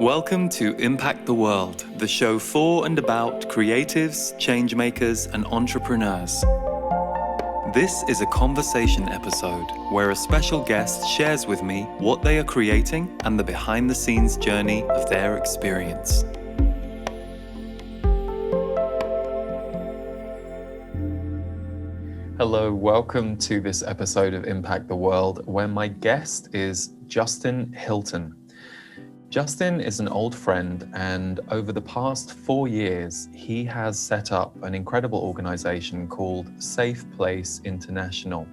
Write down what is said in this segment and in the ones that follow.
Welcome to Impact the World, the show for and about creatives, changemakers, and entrepreneurs. This is a conversation episode where a special guest shares with me what they are creating and the behind-the-scenes journey of their experience. Hello, welcome to this episode of Impact the World, where my guest is Justin Hilton. Justin is an old friend, and over the past 4 years, he has set up an incredible organization called Safe Place International.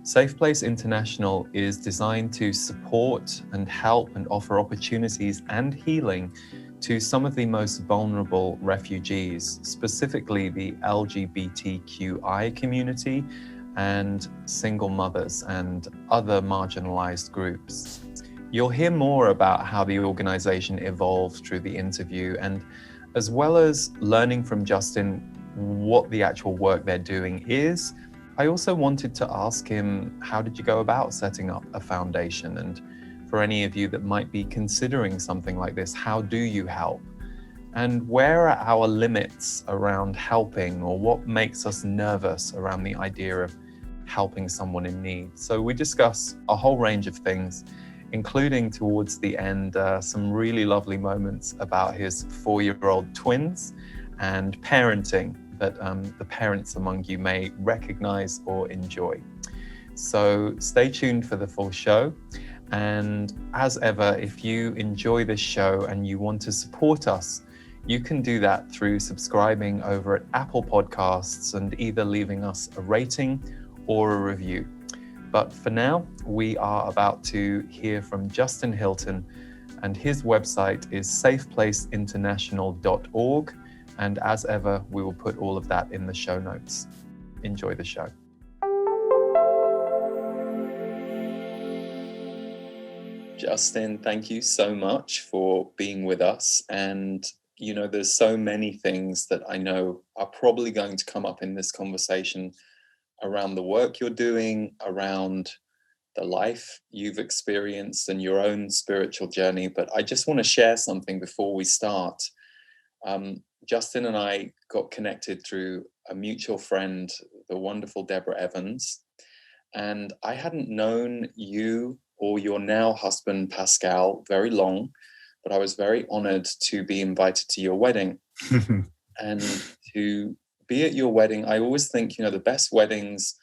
Safe Place International is designed to support and help and offer opportunities and healing to some of the most vulnerable refugees, specifically the LGBTQI community and single mothers and other marginalized groups. You'll hear more about how the organization evolved through the interview, and as well as learning from Justin what the actual work they're doing is, I also wanted to ask him, how did you go about setting up a foundation? And for any of you that might be considering something like this, how do you help? And where are our limits around helping, or what makes us nervous around the idea of helping someone in need? So we discuss a whole range of things, including towards the end, some really lovely moments about his 4-year-old twins and parenting that the parents among you may recognize or enjoy. So stay tuned for the full show. And as ever, if you enjoy this show and you want to support us, you can do that through subscribing over at Apple Podcasts and either leaving us a rating or a review. But for now, we are about to hear from Justin Hilton, and his website is safeplaceinternational.org. And as ever, we will put all of that in the show notes. Enjoy the show. Justin, thank you so much for being with us. And, you know, there's so many things that I know are probably going to come up in this conversation around the work you're doing, around the life you've experienced and your own spiritual journey. But I just want to share something before we start. Justin and I got connected through a mutual friend, the wonderful Deborah Evans. And I hadn't known you or your now husband, Pascal, very long, but I was very honored to be invited to your wedding. And to be at your wedding, I always think, you know, the best weddings,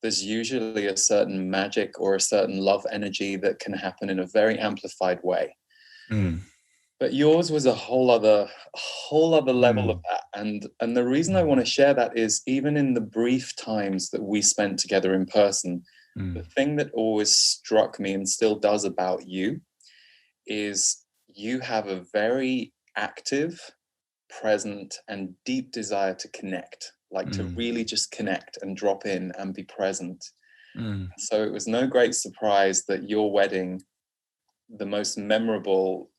there's usually a certain magic or a certain love energy that can happen in a very amplified way. But yours was a whole other level of that. And the reason I want to share that is, even in the brief times that we spent together in person, the thing that always struck me and still does about you is you have a very active, present, and deep desire to connect, like to really just connect and drop in and be present. So it was no great surprise that your wedding, the most memorable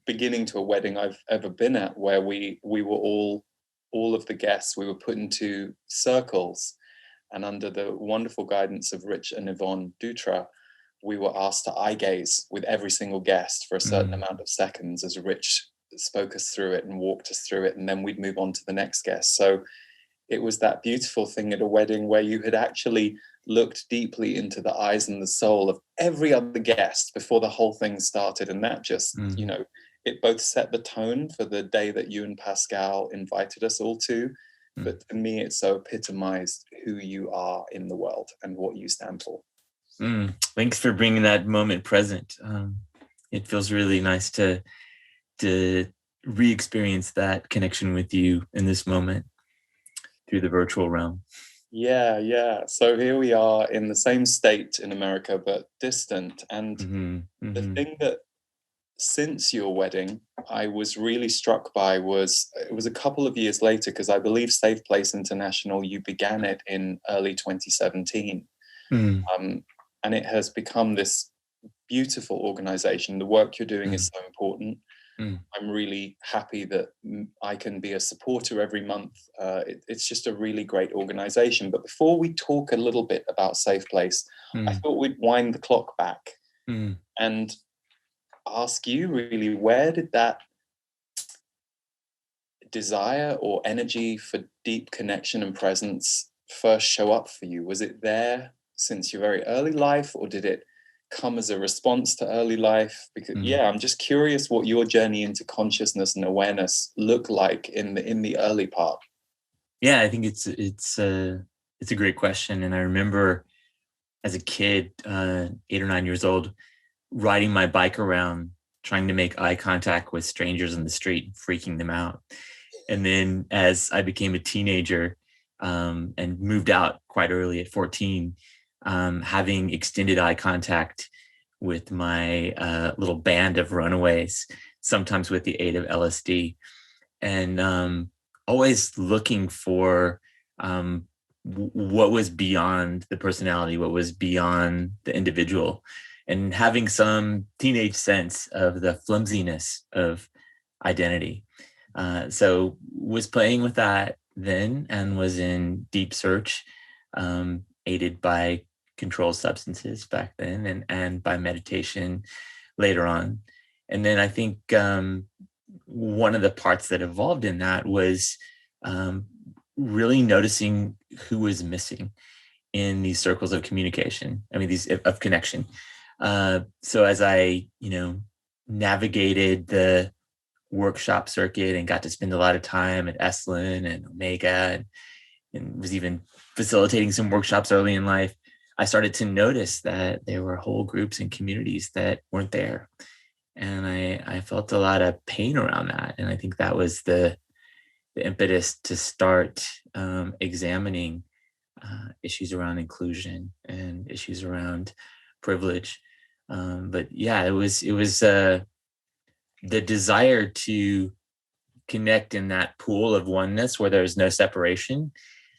beginning to a wedding I've ever been at, where we were all of the guests, we were put into circles, and under the wonderful guidance of Rich and Yvonne Dutra, we were asked to eye gaze with every single guest for a certain amount of seconds as Rich spoke us through it and walked us through it, and then we'd move on to the next guest. So it was that beautiful thing at a wedding where you had actually looked deeply into the eyes and the soul of every other guest before the whole thing started. And that just, you know, it both set the tone for the day that you and Pascal invited us all to, but for me, it so epitomized who you are in the world and what you stand for. Thanks for bringing that moment present. It feels really nice to re-experience that connection with you in this moment through the virtual realm. Yeah. So here we are in the same state in America, but distant. And the thing that, since your wedding, I was really struck by it was a couple of years later, because I believe Safe Place International, you began it in early 2017. And it has become this beautiful organization. The work you're doing is so important. I'm really happy that I can be a supporter every month. It's just a really great organization. But before we talk a little bit about Safe Place, I thought we'd wind the clock back. And ask you really, where did that desire or energy for deep connection and presence first show up for you? Was it there since your very early life, or did it come as a response to early life? Because I'm just curious what your journey into consciousness and awareness looked like in the early part. Yeah, I think it's a great question. And I remember as a kid, 8 or 9 years old, riding my bike around, trying to make eye contact with strangers in the street, freaking them out. And then as I became a teenager, and moved out quite early at 14, having extended eye contact with my little band of runaways, sometimes with the aid of LSD, and always looking for what was beyond the personality, what was beyond the individual, and having some teenage sense of the flimsiness of identity. So was playing with that then, and was in deep search, aided by controlled substances back then, and by meditation later on. And then I think one of the parts that evolved in that was really noticing who was missing in these circles of communication. I mean, these of connection. So as I, navigated the workshop circuit and got to spend a lot of time at Esalen and Omega, and was even facilitating some workshops early in life, I started to notice that there were whole groups and communities that weren't there. And I felt a lot of pain around that. And I think that was the impetus to start examining issues around inclusion and issues around privilege. But yeah, it was the desire to connect in that pool of oneness where there's no separation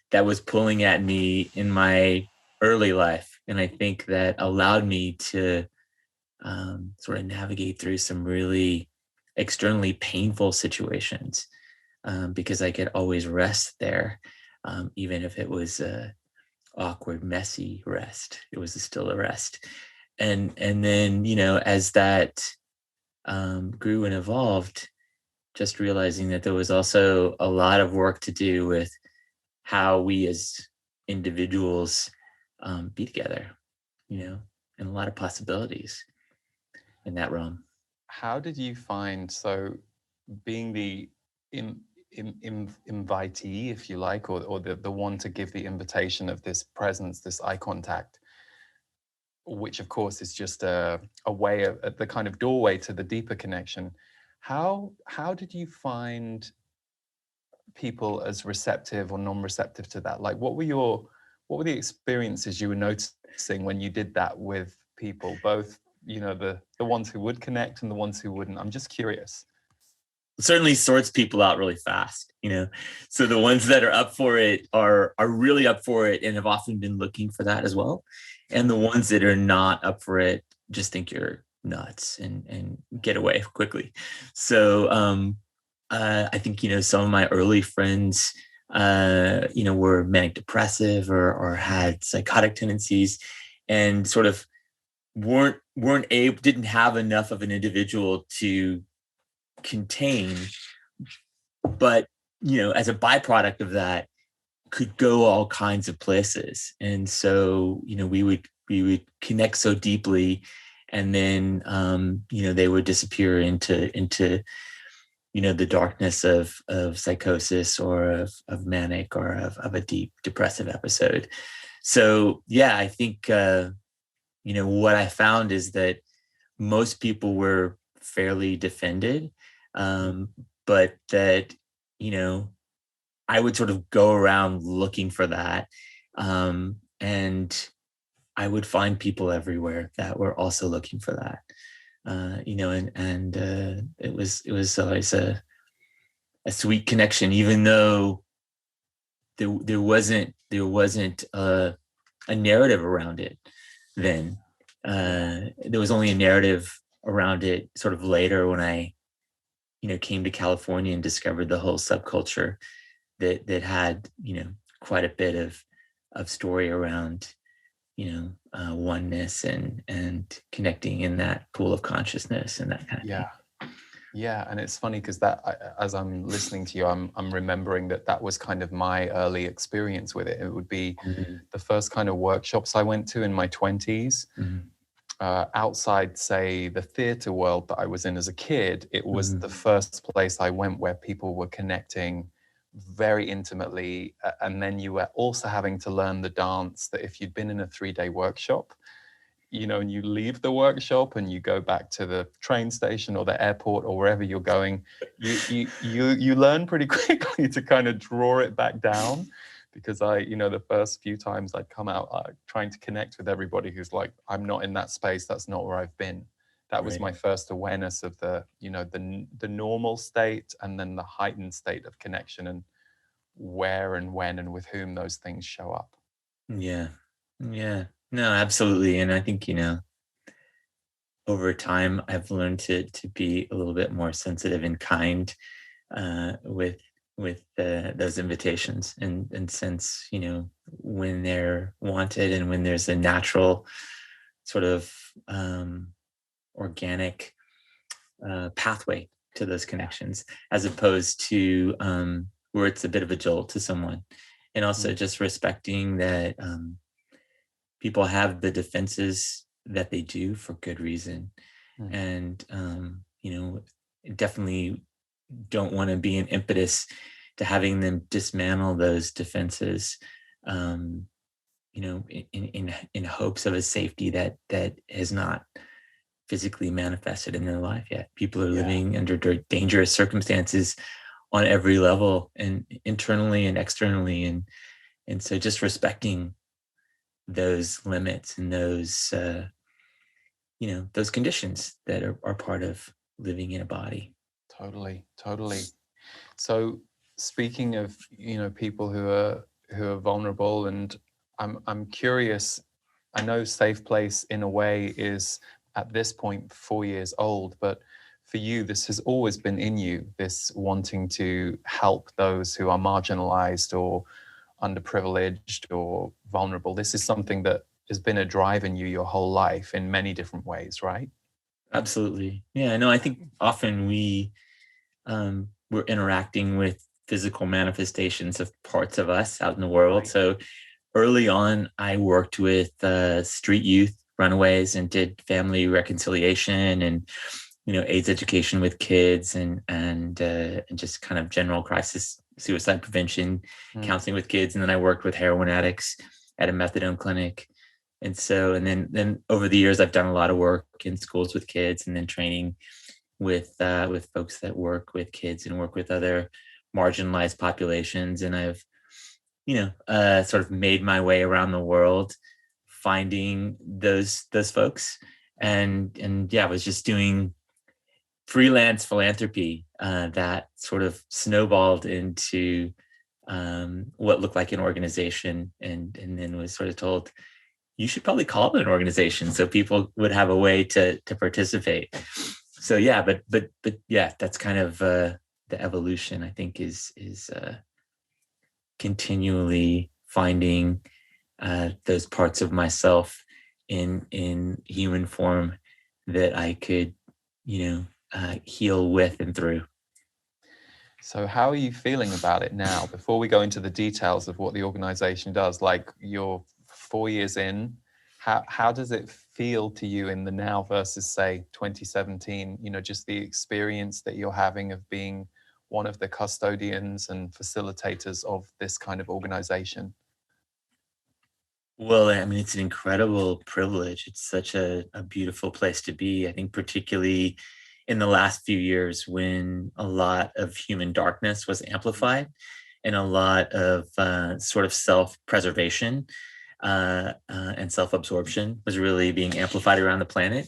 that was pulling at me in my early life. And I think that allowed me to sort of navigate through some really externally painful situations, because I could always rest there, even if it was a awkward, messy rest. It was still a rest. And then, as that grew and evolved, just realizing that there was also a lot of work to do with how we as individuals be together, and a lot of possibilities in that realm. How did you find, so being the invitee, if you like, or the one to give the invitation of this presence, this eye contact, which of course is just a way of the kind of doorway to the deeper connection. How did you find people as receptive or non-receptive to that? Like, what were the experiences you were noticing when you did that with people, both the ones who would connect and the ones who wouldn't? I'm just curious. It certainly sorts people out really fast, so the ones that are up for it are really up for it and have often been looking for that as well, and the ones that are not up for it just think you're nuts and get away quickly. So I think some of my early friends were manic depressive or had psychotic tendencies, and sort of didn't have enough of an individual to contain, but as a byproduct of that could go all kinds of places. And so we would connect so deeply, and then they would disappear into the darkness of psychosis or of manic or of a deep depressive episode. So yeah, I think what I found is that most people were fairly defended, but that I would sort of go around looking for that, and I would find people everywhere that were also looking for that, and it was always a sweet connection, even though there wasn't a narrative around it then. There was only a narrative around it sort of later when I came to California and discovered the whole subculture that had quite a bit of story around oneness and connecting in that pool of consciousness and that kind of thing. Yeah, and it's funny because as I'm listening to you, I'm remembering that was kind of my early experience with it. It would be the first kind of workshops I went to in my 20s. Outside, say, the theatre world that I was in as a kid, it was the first place I went where people were connecting very intimately. And then you were also having to learn the dance that if you'd been in a 3-day workshop, and you leave the workshop and you go back to the train station or the airport or wherever you're going, you learn pretty quickly to kind of draw it back down. Because the first few times I'd come out trying to connect with everybody who's like, I'm not in that space. That's not where I've been. That was my first awareness of the normal state and then the heightened state of connection and where and when and with whom those things show up. Yeah. No, absolutely. And I think, over time, I've learned to be a little bit more sensitive and kind with those invitations and sense, when they're wanted and when there's a natural sort of organic pathway to those connections, as opposed to where it's a bit of a jolt to someone. And also just respecting that people have the defenses that they do for good reason. And, definitely don't want to be an impetus to having them dismantle those defenses, in hopes of a safety that has not physically manifested in their life yet. People are living under dangerous circumstances on every level, and internally and externally. And so just respecting those limits and those, those conditions that are part of living in a body. Totally. So speaking of, people who are vulnerable, and I'm curious, I know Safe Place in a way is at this point 4 years old, but for you, this has always been in you, this wanting to help those who are marginalized or underprivileged or vulnerable. This is something that has been a drive in you your whole life in many different ways, right? Absolutely. Yeah, no, I think often we're interacting with physical manifestations of parts of us out in the world. Right. So early on, I worked with street youth runaways and did family reconciliation and AIDS education with kids and just kind of general crisis suicide prevention counseling with kids. And then I worked with heroin addicts at a methadone clinic. And so, and then over the years, I've done a lot of work in schools with kids, and then training with folks that work with kids and work with other marginalized populations. And I've, sort of made my way around the world, finding those folks. And yeah, I was just doing freelance philanthropy that sort of snowballed into what looked like an organization, and then was sort of told, you should probably call it an organization so people would have a way to participate. So yeah, but yeah, that's kind of the evolution, I think, is continually finding those parts of myself in human form that I could, heal with and through. So how are you feeling about it now? Before we go into the details of what the organization does, like you're 4 years in, how does it feel to you in the now versus, say, 2017? Just the experience that you're having of being one of the custodians and facilitators of this kind of organization. Well, I mean, it's an incredible privilege. It's such a beautiful place to be. I think particularly in the last few years, when a lot of human darkness was amplified and a lot of sort of self-preservation and self-absorption was really being amplified around the planet.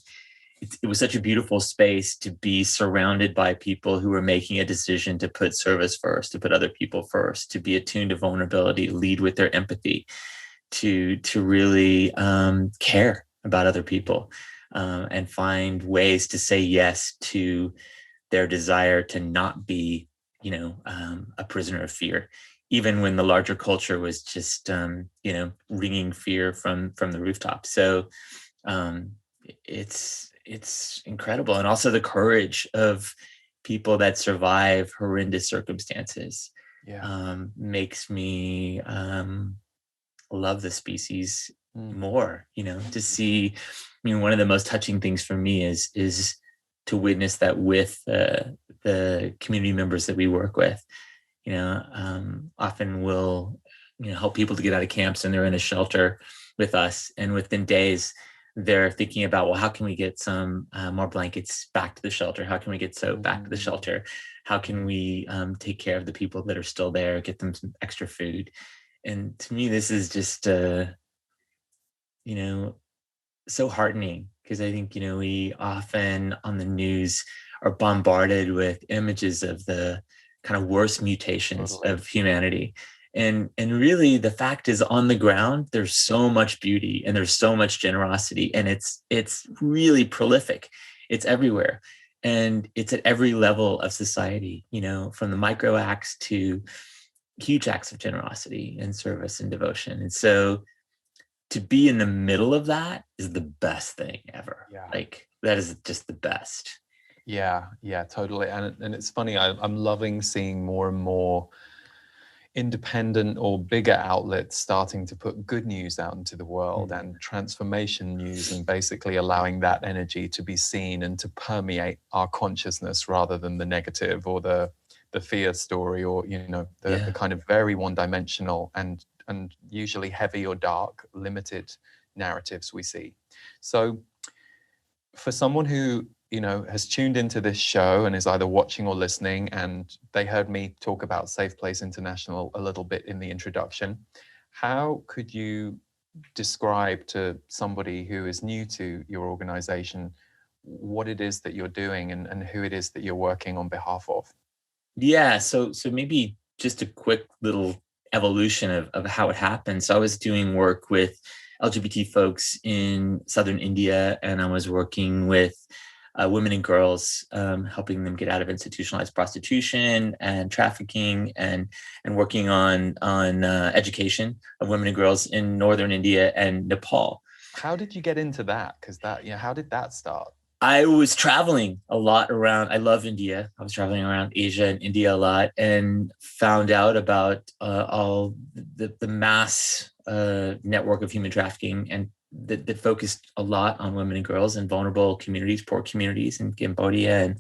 It was such a beautiful space to be surrounded by people who were making a decision to put service first, to put other people first, to be attuned to vulnerability, lead with their empathy, to really care about other people, and find ways to say yes to their desire to not be, a prisoner of fear, even when the larger culture was just, ringing fear from the rooftop. So it's incredible. And also the courage of people that survive horrendous circumstances makes me love the species more, to see. I mean, one of the most touching things for me is to witness that with the community members that we work with. Often we'll help people to get out of camps, and they're in a shelter with us, and within days they're thinking about, well, how can we get some more blankets back to the shelter? How can we get soap back to the shelter? How can we take care of the people that are still there, get them some extra food? And to me, this is just so heartening, because I think we often on the news are bombarded with images of the kind of worst mutations of humanity. And really, the fact is, on the ground, there's so much beauty and there's so much generosity, and it's really prolific. It's everywhere, and it's at every level of society. From the micro acts to huge acts of generosity and service and devotion. And so, to be in the middle of that is the best thing ever. Yeah. Like, that is just the best. Yeah, totally. And it's funny, I'm loving seeing more and more independent or bigger outlets starting to put good news out into the world and transformation news, and basically allowing that energy to be seen and to permeate our consciousness rather than the negative or the fear story, or the kind of very one-dimensional and usually heavy or dark limited narratives we see. So for someone who has tuned into this show and is either watching or listening, and they heard me talk about Safe Place International a little bit in the introduction, how could you describe to somebody who is new to your organization what it is that you're doing and who it is that you're working on behalf of? Yeah, so maybe just a quick little evolution of how it happened. So I was doing work with LGBT folks in southern India, and I was working with women and girls, helping them get out of institutionalized prostitution and trafficking, and working on education of women and girls in northern India and Nepal. How did you get into that? Because how did that start? I was traveling a lot around. I love India. I was traveling around Asia and India a lot, and found out about all the mass network of human trafficking, and that focused a lot on women and girls in vulnerable communities, poor communities in Cambodia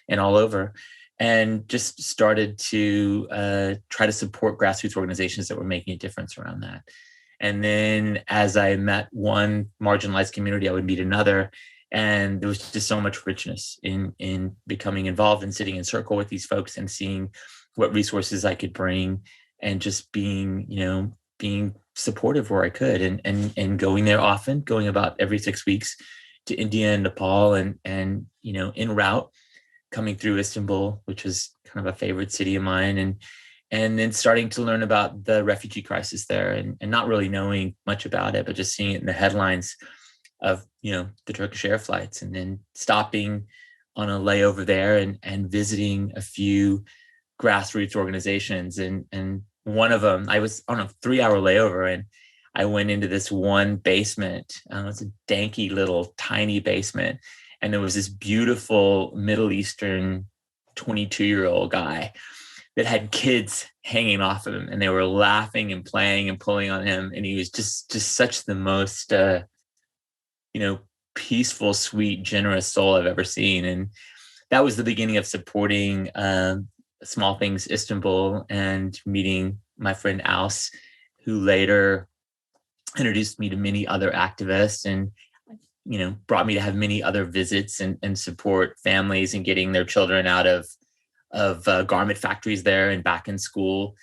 and all over, and just started to try to support grassroots organizations that were making a difference around that. And then as I met one marginalized community, I would meet another. And there was just so much richness in becoming involved and sitting in circle with these folks and seeing what resources I could bring, and just being supportive where I could, and going there often, going about every 6 weeks to India and Nepal, and en route coming through Istanbul, which was kind of a favorite city of mine, and then starting to learn about the refugee crisis there, and not really knowing much about it, but just seeing it in the headlines of the Turkish air flights, and then stopping on a layover there and visiting a few grassroots organizations, and one of them, I was on a 3-hour layover, and I went into this one basement. It's a danky little tiny basement, and there was this beautiful Middle Eastern 22-year-old guy that had kids hanging off of him, and they were laughing and playing and pulling on him, and he was just such the most peaceful, sweet, generous soul I've ever seen. And that was the beginning of supporting Small Things Istanbul, and meeting my friend Aus, who later introduced me to many other activists, and brought me to have many other visits and support families and getting their children out of garment factories there and back in school.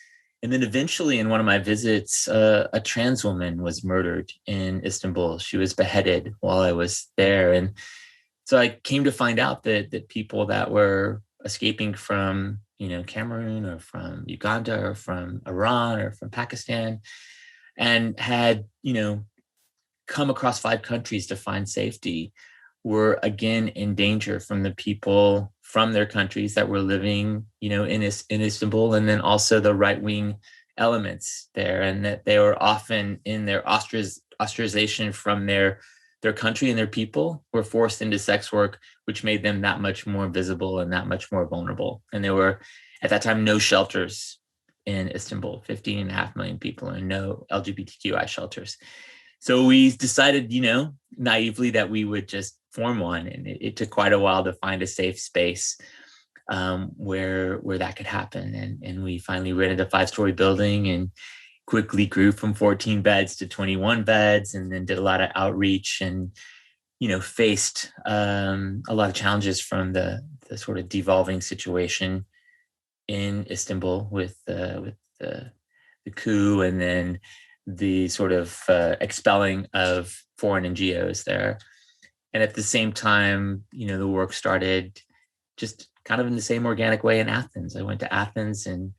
And then eventually, in one of my visits, a trans woman was murdered in Istanbul. She was beheaded while I was there. And so I came to find out that people that were escaping from, Cameroon, or from Uganda, or from Iran, or from Pakistan, and had, come across 5 countries to find safety, were again in danger from the people from their countries that were living, in Istanbul, and then also the right-wing elements there, and that they were often in their ostracization from their country and their people were forced into sex work, which made them that much more visible and that much more vulnerable. And there were, at that time, no shelters in Istanbul, 15.5 million people, and no LGBTQI shelters. So we decided, naively, that we would just form one. And it took quite a while to find a safe space where that could happen. And we finally rented a 5-story building and quickly grew from 14 beds to 21 beds, and then did a lot of outreach and, faced a lot of challenges from the sort of devolving situation in Istanbul with the coup, and then the sort of expelling of foreign NGOs there. And at the same time, the work started just kind of in the same organic way in Athens. I went to Athens and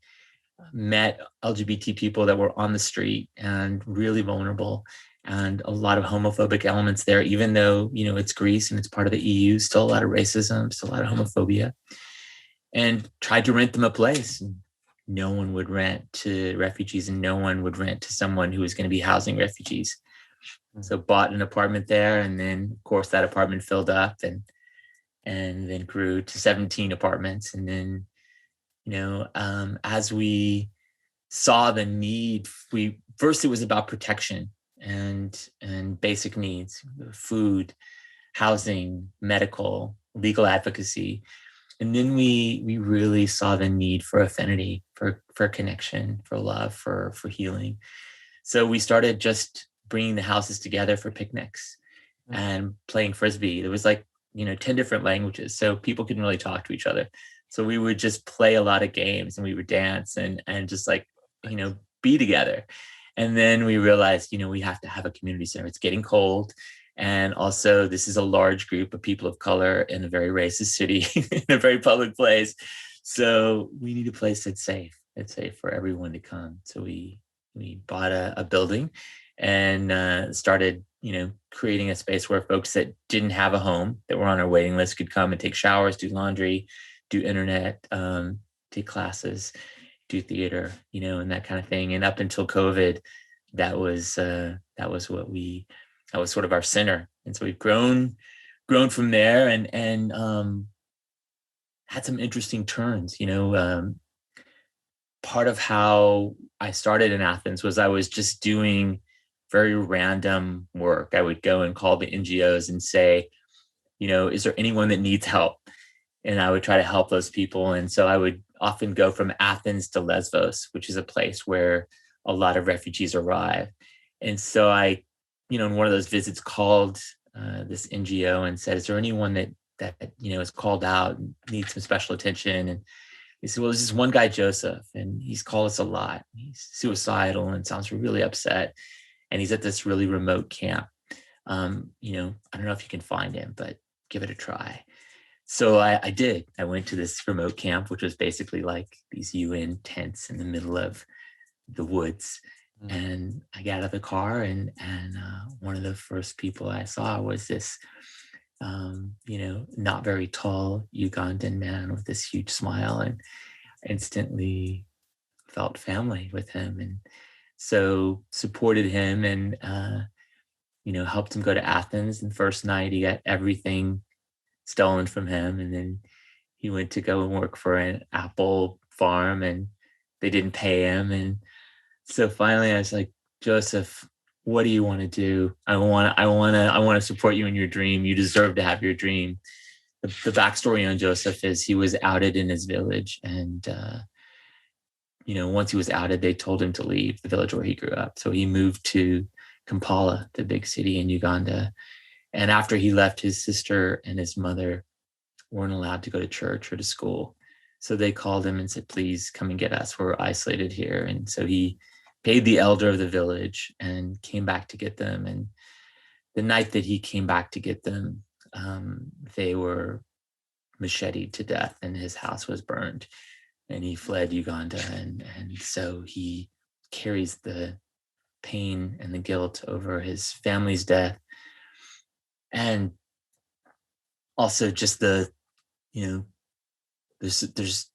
met LGBT people that were on the street and really vulnerable, and a lot of homophobic elements there, even though, it's Greece and it's part of the EU, still a lot of racism, still a lot of homophobia, and tried to rent them a place. No one would rent to refugees, and no one would rent to someone who was going to be housing refugees. So bought an apartment there, and then of course that apartment filled up and then grew to 17 apartments. And then, as we saw the need, first it was about protection and basic needs, food, housing, medical, legal advocacy. And then we really saw the need for affinity, for connection, for love, for healing. So we started just bringing the houses together for picnics and playing Frisbee. There was 10 different languages, so people couldn't really talk to each other. So we would just play a lot of games, and we would dance and just be together. And then we realized, we have to have a community center. It's getting cold. And also, this is a large group of people of color in a very racist city, in a very public place. So we need a place that's safe. It's safe for everyone to come. So we bought a building and started, creating a space where folks that didn't have a home, that were on our waiting list, could come and take showers, do laundry, do internet, take classes, do theater, and that kind of thing. And up until COVID, that was sort of our center. And so we've grown from there and had some interesting turns. Part of how I started in Athens was I was just doing very random work. I would go and call the NGOs and say, is there anyone that needs help? And I would try to help those people. And so I would often go from Athens to Lesbos, which is a place where a lot of refugees arrive. And so I, in one of those visits, called this NGO and said, is there anyone that is called out and needs some special attention? And they said, well, there's this one guy, Joseph, and he's called us a lot. He's suicidal and sounds really upset. And he's at this really remote camp. I don't know if you can find him, but give it a try. So I did. I went to this remote camp, which was basically like these UN tents in the middle of the woods. And I got out of the car, and one of the first people I saw was this, not very tall Ugandan man with this huge smile, and instantly felt family with him. And so supported him and, helped him go to Athens. And the first night he got everything stolen from him. And then he went to go and work for an apple farm, and they didn't pay him. And so finally I was like, Joseph, what do you want to do? I want to support you in your dream. You deserve to have your dream. The backstory on Joseph is he was outed in his village. And, once he was outed, they told him to leave the village where he grew up. So he moved to Kampala, the big city in Uganda. And after he left, his sister and his mother weren't allowed to go to church or to school. So they called him and said, please come and get us. We're isolated here. And so he paid the elder of the village and came back to get them. And the night that he came back to get them, they were macheted to death and his house was burned. And he fled Uganda. And so he carries the pain and the guilt over his family's death. And also just the, there's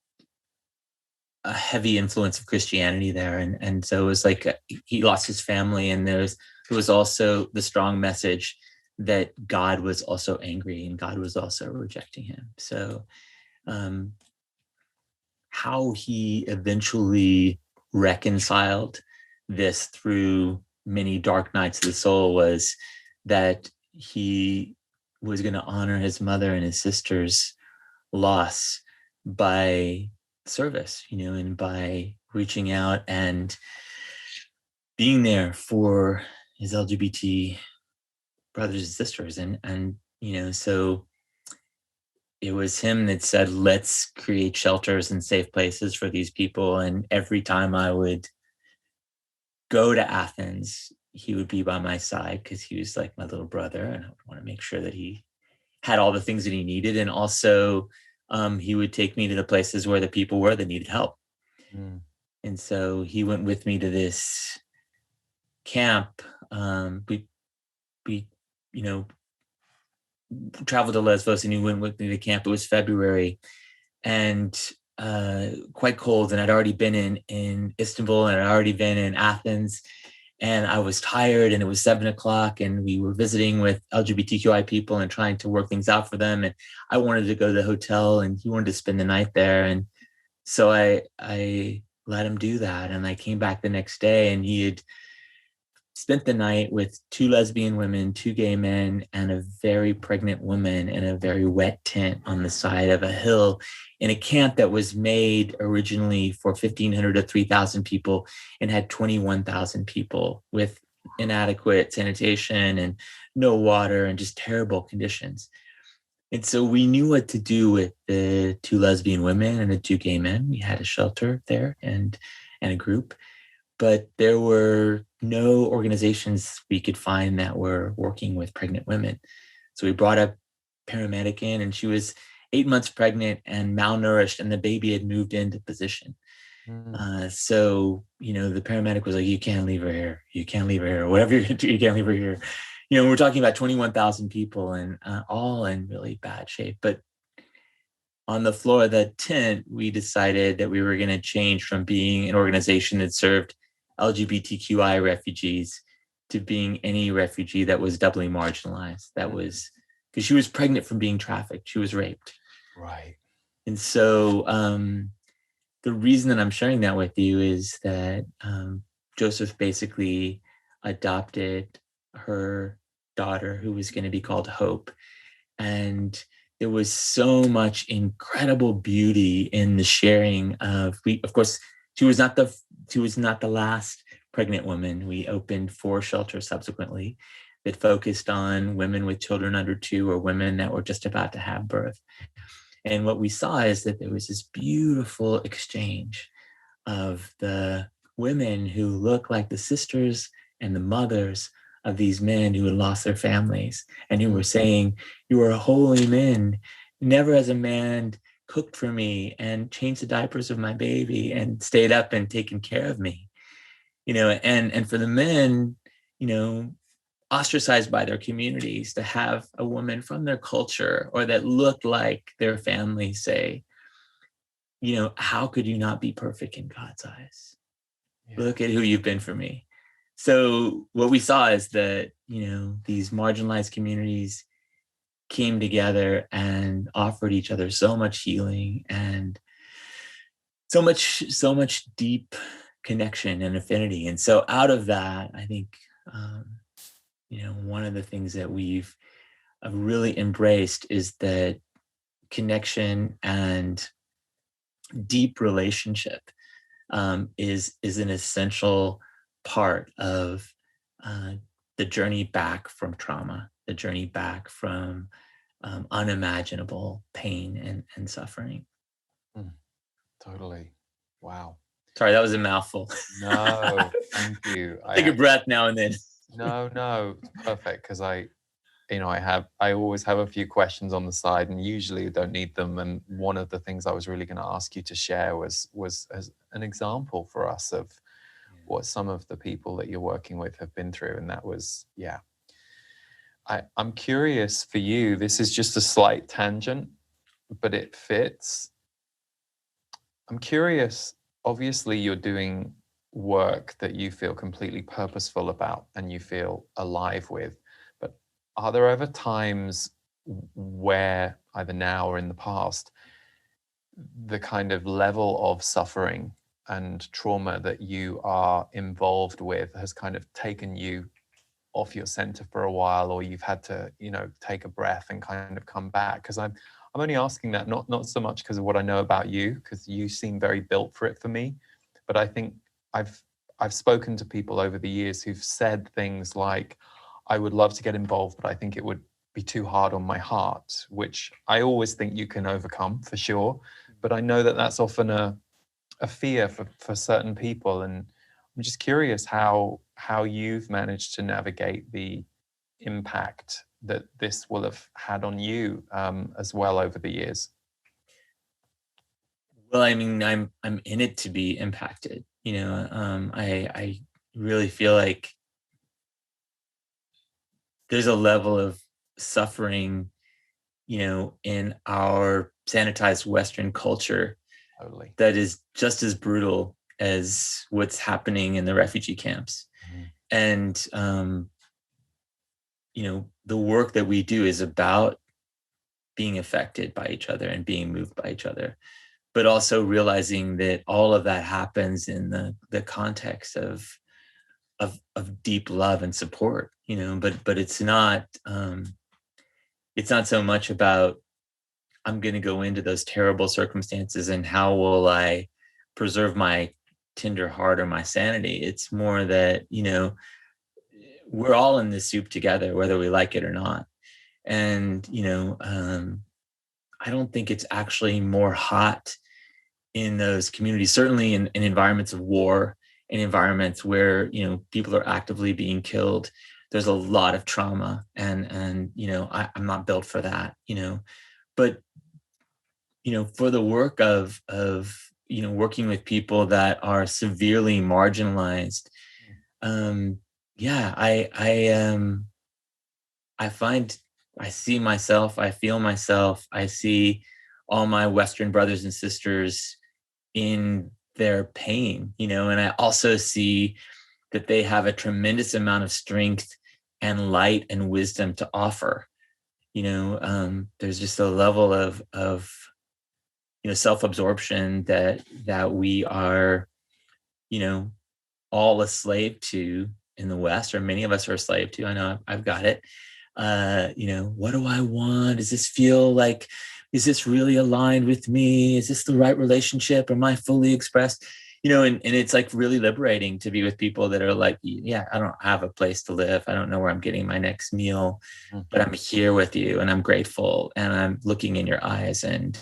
a heavy influence of Christianity there, and so it was like he lost his family, and there was also the strong message that God was also angry and God was also rejecting him. So how he eventually reconciled this through many dark nights of the soul was that he was going to honor his mother and his sister's loss by service, and by reaching out and being there for his LGBT brothers and sisters. And so it was him that said, let's create shelters and safe places for these people. And every time I would go to Athens, he would be by my side because he was like my little brother, and I would want to make sure that he had all the things that he needed. And also he would take me to the places where the people were that needed help. And so he went with me to this camp. We traveled to Lesbos, and he went with me to camp. It was February and quite cold. And I'd already been in Istanbul, and I'd already been in Athens, and I was tired, and it was 7:00, and we were visiting with LGBTQI people and trying to work things out for them. And I wanted to go to the hotel, and he wanted to spend the night there. And so I let him do that. And I came back the next day, and he had spent the night with 2 lesbian women, 2 gay men, and a very pregnant woman in a very wet tent on the side of a hill in a camp that was made originally for 1,500 to 3,000 people and had 21,000 people with inadequate sanitation and no water and just terrible conditions. And so we knew what to do with the 2 lesbian women and the 2 gay men. We had a shelter there and a group, but there were no organizations we could find that were working with pregnant women. So we brought a paramedic in, and she was 8 months pregnant and malnourished, and the baby had moved into position. So, the paramedic was like, you can't leave her here. You can't leave her here. Whatever you're going to do, you can't leave her here. We're talking about 21,000 people and all in really bad shape. But on the floor of the tent, we decided that we were going to change from being an organization that served LGBTQI refugees to being any refugee that was doubly marginalized. That was because she was pregnant from being trafficked. She was raped. Right. And so the reason that I'm sharing that with you is that Joseph basically adopted her daughter, who was going to be called Hope. And there was so much incredible beauty in the sharing of course, she was not the last pregnant woman. We opened 4 shelters subsequently that focused on women with children under 2 or women that were just about to have birth. And what we saw is that there was this beautiful exchange of the women who look like the sisters and the mothers of these men who had lost their families and who were saying, you are holy men. Never has a man cooked for me and changed the diapers of my baby and stayed up and taken care of me. And for the men, ostracized by their communities, to have a woman from their culture or that looked like their family say, how could you not be perfect in God's eyes? Yeah. Look at who you've been for me. So what we saw is that, these marginalized communities came together and offered each other so much healing and so much deep connection and affinity. And so out of that, I think, one of the things that we've really embraced is that connection and deep relationship is an essential part of the journey back from trauma, the journey back from unimaginable pain and suffering. Totally. Wow. Sorry, that was a mouthful. No, thank you. Take a breath now and then. No, perfect. Because I always have a few questions on the side, and usually don't need them. And one of the things I was really going to ask you to share was as an example for us of what some of the people that you're working with have been through. And that was, I'm curious for you, this is just a slight tangent, but it fits. I'm curious, obviously you're doing work that you feel completely purposeful about and you feel alive with, but are there ever times where, either now or in the past, the kind of level of suffering and trauma that you are involved with has kind of taken you off your center for a while, or you've had to, take a breath and kind of come back? Because I'm only asking that not so much because of what I know about you, because you seem very built for it for me, but I think I've I've spoken to people over the years who've said things like, I would love to get involved, but I think it would be too hard on my heart, which I always think you can overcome for sure. But I know that that's often a fear for certain people. And I'm just curious how you've managed to navigate the impact that this will have had on you, as well, over the years. Well, I mean, I'm in it to be impacted. I really feel like there's a level of suffering, in our sanitized Western culture Totally. that is just as brutal as what's happening in the refugee camps. Mhm. And the work that we do is about being affected by each other and being moved by each other, but also realizing that all of that happens in the context of deep love and support. But it's not so much about, I'm going to go into those terrible circumstances and how will I preserve my tender heart or my sanity. It's more that, we're all in this soup together, whether we like it or not. And, I don't think it's actually more hot in those communities, certainly in environments of war, in environments where, people are actively being killed. There's a lot of trauma, and I'm not built for that, but for the work of working with people that are severely marginalized, yeah, I find, I see myself, I feel myself, I see all my Western brothers and sisters in their pain, and I also see that they have a tremendous amount of strength and light and wisdom to offer. There's just a level of self-absorption that we are, all a slave to in the West, or many of us are a slave to. I know I've got it. What do I want? Does this feel like, is this really aligned with me? Is this the right relationship? Am I fully expressed? And it's like really liberating to be with people that are like, yeah, I don't have a place to live. I don't know where I'm getting my next meal, but I'm here with you and I'm grateful and I'm looking in your eyes, and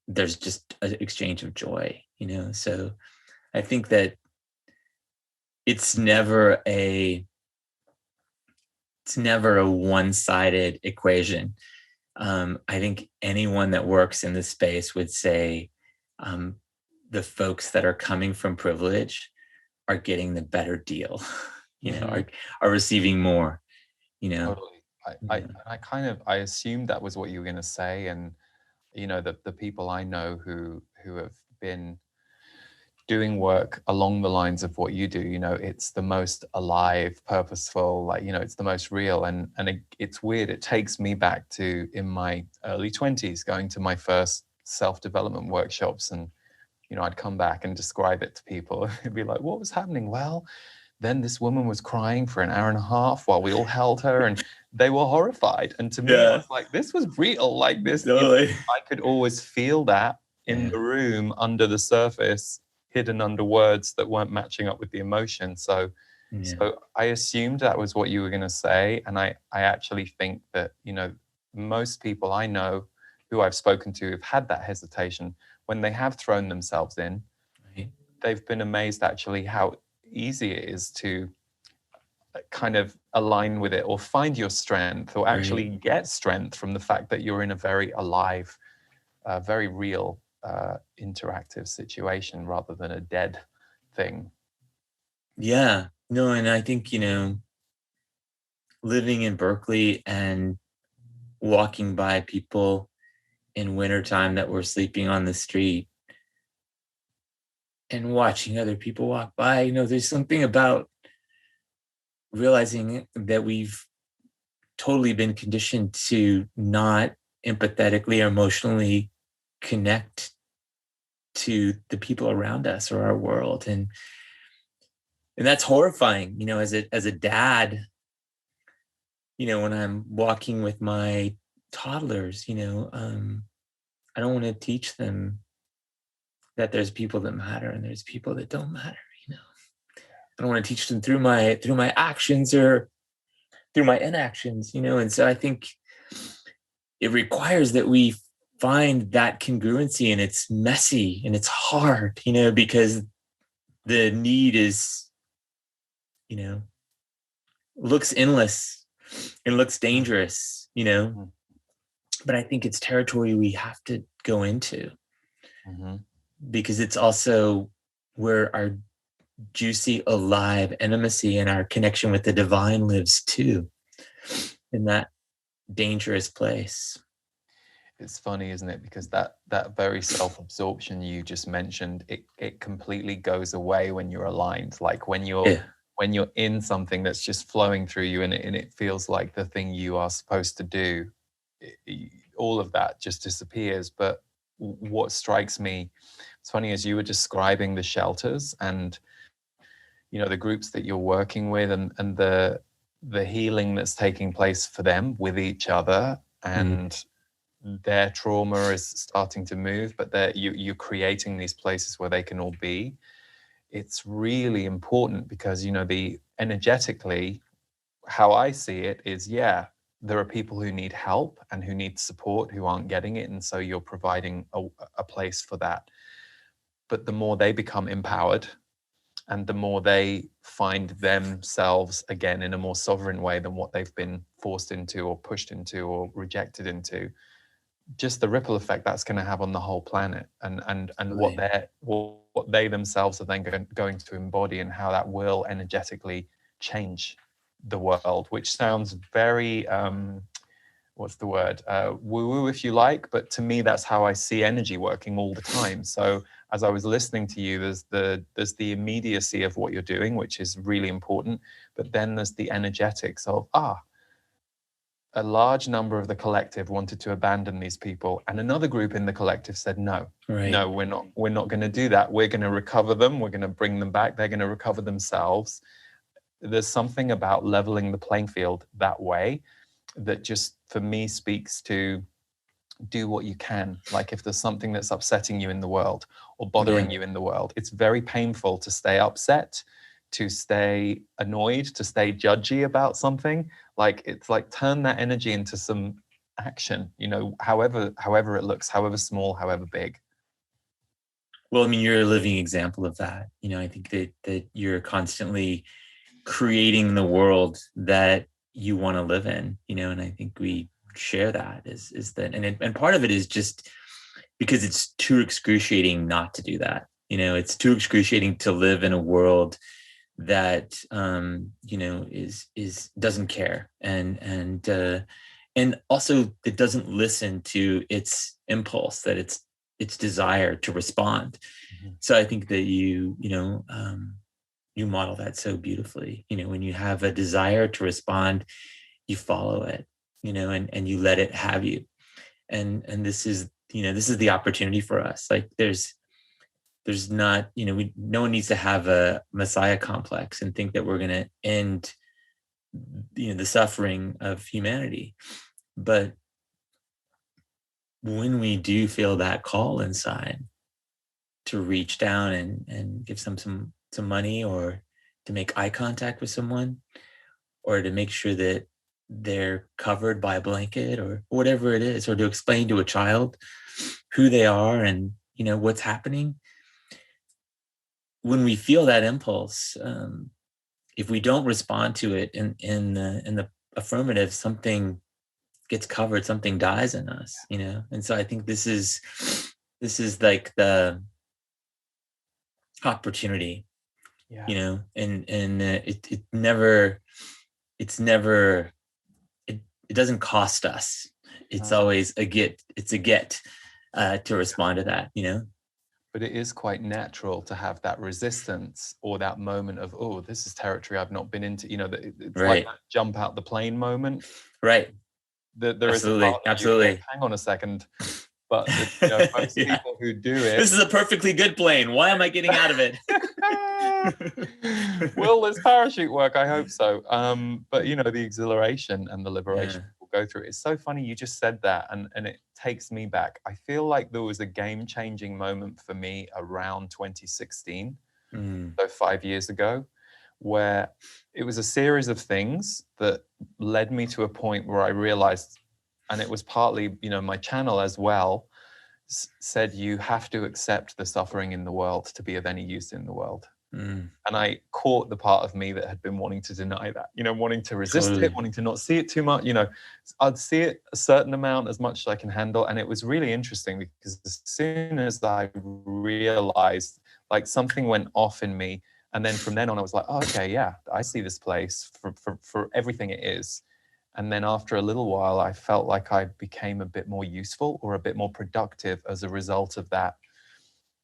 there's just an exchange of joy, So I think that it's never a one-sided equation. I think anyone that works in this space would say, the folks that are coming from privilege are getting the better deal, are receiving more, Totally. I assumed that was what you were going to say. And the people I know who have been doing work along the lines of what you do, it's the most alive, purposeful, like, it's the most real. And it's weird, it takes me back to in my early 20s, going to my first self-development workshops. And I'd come back and describe it to people. It'd be like, what was happening? Well, then this woman was crying for an hour and a half while we all held her, and they were horrified. And to me, I Yeah, was like, this was real. Like this, totally. I could always feel that in Yeah, the room, under the surface, hidden under words that weren't matching up with the emotion. So yeah, I assumed that was what you were going to say. And I actually think that, most people I know who I've spoken to have had that hesitation when they have thrown themselves in. right, They've been amazed actually how easy it is to kind of align with it, or find your strength, or right. actually get strength from the fact that you're in a very alive, very real, interactive situation rather than a dead thing. Yeah, no, and I think, living in Berkeley and walking by people in wintertime that were sleeping on the street, and watching other people walk by. There's something about realizing that we've totally been conditioned to not empathetically or emotionally connect to the people around us or our world. And that's horrifying, as a dad, when I'm walking with my toddlers, I don't want to teach them that there's people that matter and there's people that don't matter. I don't want to teach them through my actions or through my inactions, and so I think it requires that we find that congruency, and it's messy and it's hard, because the need is, looks endless and looks dangerous, but I think it's territory we have to go into, because it's also where our juicy, alive intimacy and our connection with the divine lives too, in that dangerous place. It's funny, isn't it? Because that very self-absorption you just mentioned, it completely goes away when you're aligned. Like when you're in something that's just flowing through you, and it feels like the thing you are supposed to do, all of that just disappears. But what strikes me, it's funny, as you were describing the shelters and the groups that you're working with, and the healing that's taking place for them with each other, and their trauma is starting to move, but you're creating these places where they can all be. It's really important because, the energetically, how I see it is, there are people who need help and who need support, who aren't getting it. And so you're providing a place for that. But the more they become empowered and the more they find themselves again in a more sovereign way than what they've been forced into or pushed into or rejected into, just the ripple effect that's going to have on the whole planet, and right. what they themselves are then going to embody, and how that will energetically change the world, which sounds very what's the word, woo-woo if you like, but to me that's how I see energy working all the time. So as I was listening to you, there's the immediacy of what you're doing, which is really important, but then there's the energetics of a large number of the collective wanted to abandon these people, and another group in the collective said, no, right. No, we're not going to do that. We're going to recover them. We're going to bring them back. They're going to recover themselves. There's something about leveling the playing field that way that just, for me, speaks to do what you can. Like if there's something that's upsetting you in the world or bothering you in the world, it's very painful to stay upset, to stay annoyed, to stay judgy about something. Like it's like, turn that energy into some action, however it looks, however small, however big. Well, I mean, you're a living example of that. I think that you're constantly creating the world that you want to live in, and I think we share that is that, and part of it is just because it's too excruciating not to do that. It's too excruciating to live in a world that is doesn't care, and also it doesn't listen to its impulse, that its desire to respond. So I think that you model that so beautifully. When you have a desire to respond, you follow it, and you let it have you. And this is the opportunity for us. Like there's not, no one needs to have a Messiah complex and think that we're going to end, the suffering of humanity. But when we do feel that call inside to reach down and give some money, or to make eye contact with someone, or to make sure that they're covered by a blanket or whatever it is, or to explain to a child who they are and, what's happening. When we feel that impulse, if we don't respond to it in the affirmative, something gets covered, something dies in us, And so I think this is like the opportunity, and it never, it doesn't cost us. It's always a get. It's a get to respond to that, but it is quite natural to have that resistance or that moment of, oh, this is territory I've not been into. You know, it's like Right. that jump out the plane moment. Right. There is a Absolutely. part of you going, Absolutely. hang on a second. But you know, most Yeah. people who do it, This is a perfectly good plane. Why am I getting out of it? will this parachute work? I hope so. But you know, the exhilaration and the Yeah. liberation people go through. It's so funny you just said that, and it takes me back. I feel like there was a game-changing moment for me around 2016, so 5 years ago, where it was a series of things that led me to a point where I realized, and it was partly, you know, my channel as well, said you have to accept the suffering in the world to be of any use in the world. And I caught the part of me that had been wanting to deny that, you know, wanting to resist it, Totally. wanting to not see it too much. You know, I'd see it a certain amount, as much as I can handle. And it was really interesting because as soon as I realized, like, something went off in me, and then from then on I was like, oh, okay, yeah, I see this place for everything it is. And then after a little while, I felt like I became a bit more useful or a bit more productive as a result of that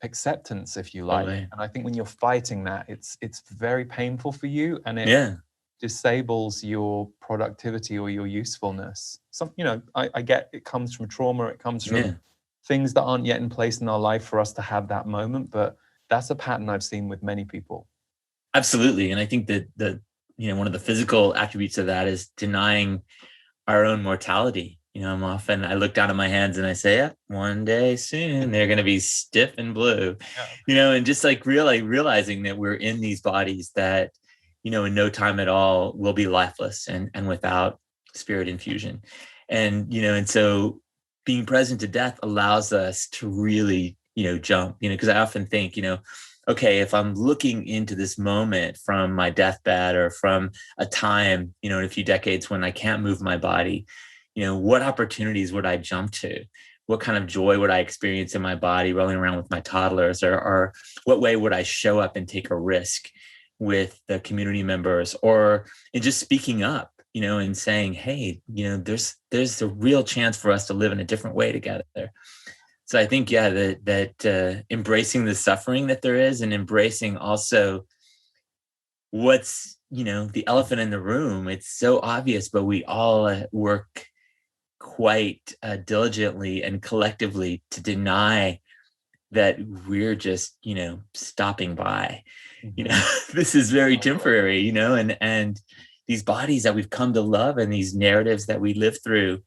acceptance, if you like. Totally. And I think when you're fighting that, it's very painful for you, and it Yeah. disables your productivity or your usefulness. Some, you know, I get it comes from trauma, it comes from Yeah. things that aren't yet in place in our life for us to have that moment. But that's a pattern I've seen with many people. Absolutely. And I think that one of the physical attributes of that is denying our own mortality. I look down at my hands and I say, yeah, one day soon they're going to be stiff and blue, and just like really realizing that we're in these bodies that, in no time at all will be lifeless and without spirit infusion. And so being present to death allows us to really, jump, because I often think, okay, if I'm looking into this moment from my deathbed or from a time, in a few decades when I can't move my body, what opportunities would I jump to? What kind of joy would I experience in my body rolling around with my toddlers? Or what way would I show up and take a risk with the community members, or in just speaking up, and saying, hey, there's a real chance for us to live in a different way together. So I think, yeah, that embracing the suffering that there is, and embracing also what's, the elephant in the room. It's so obvious, but we all work quite diligently and collectively to deny that we're just, stopping by. This is very temporary, and these bodies that we've come to love and these narratives that we live through,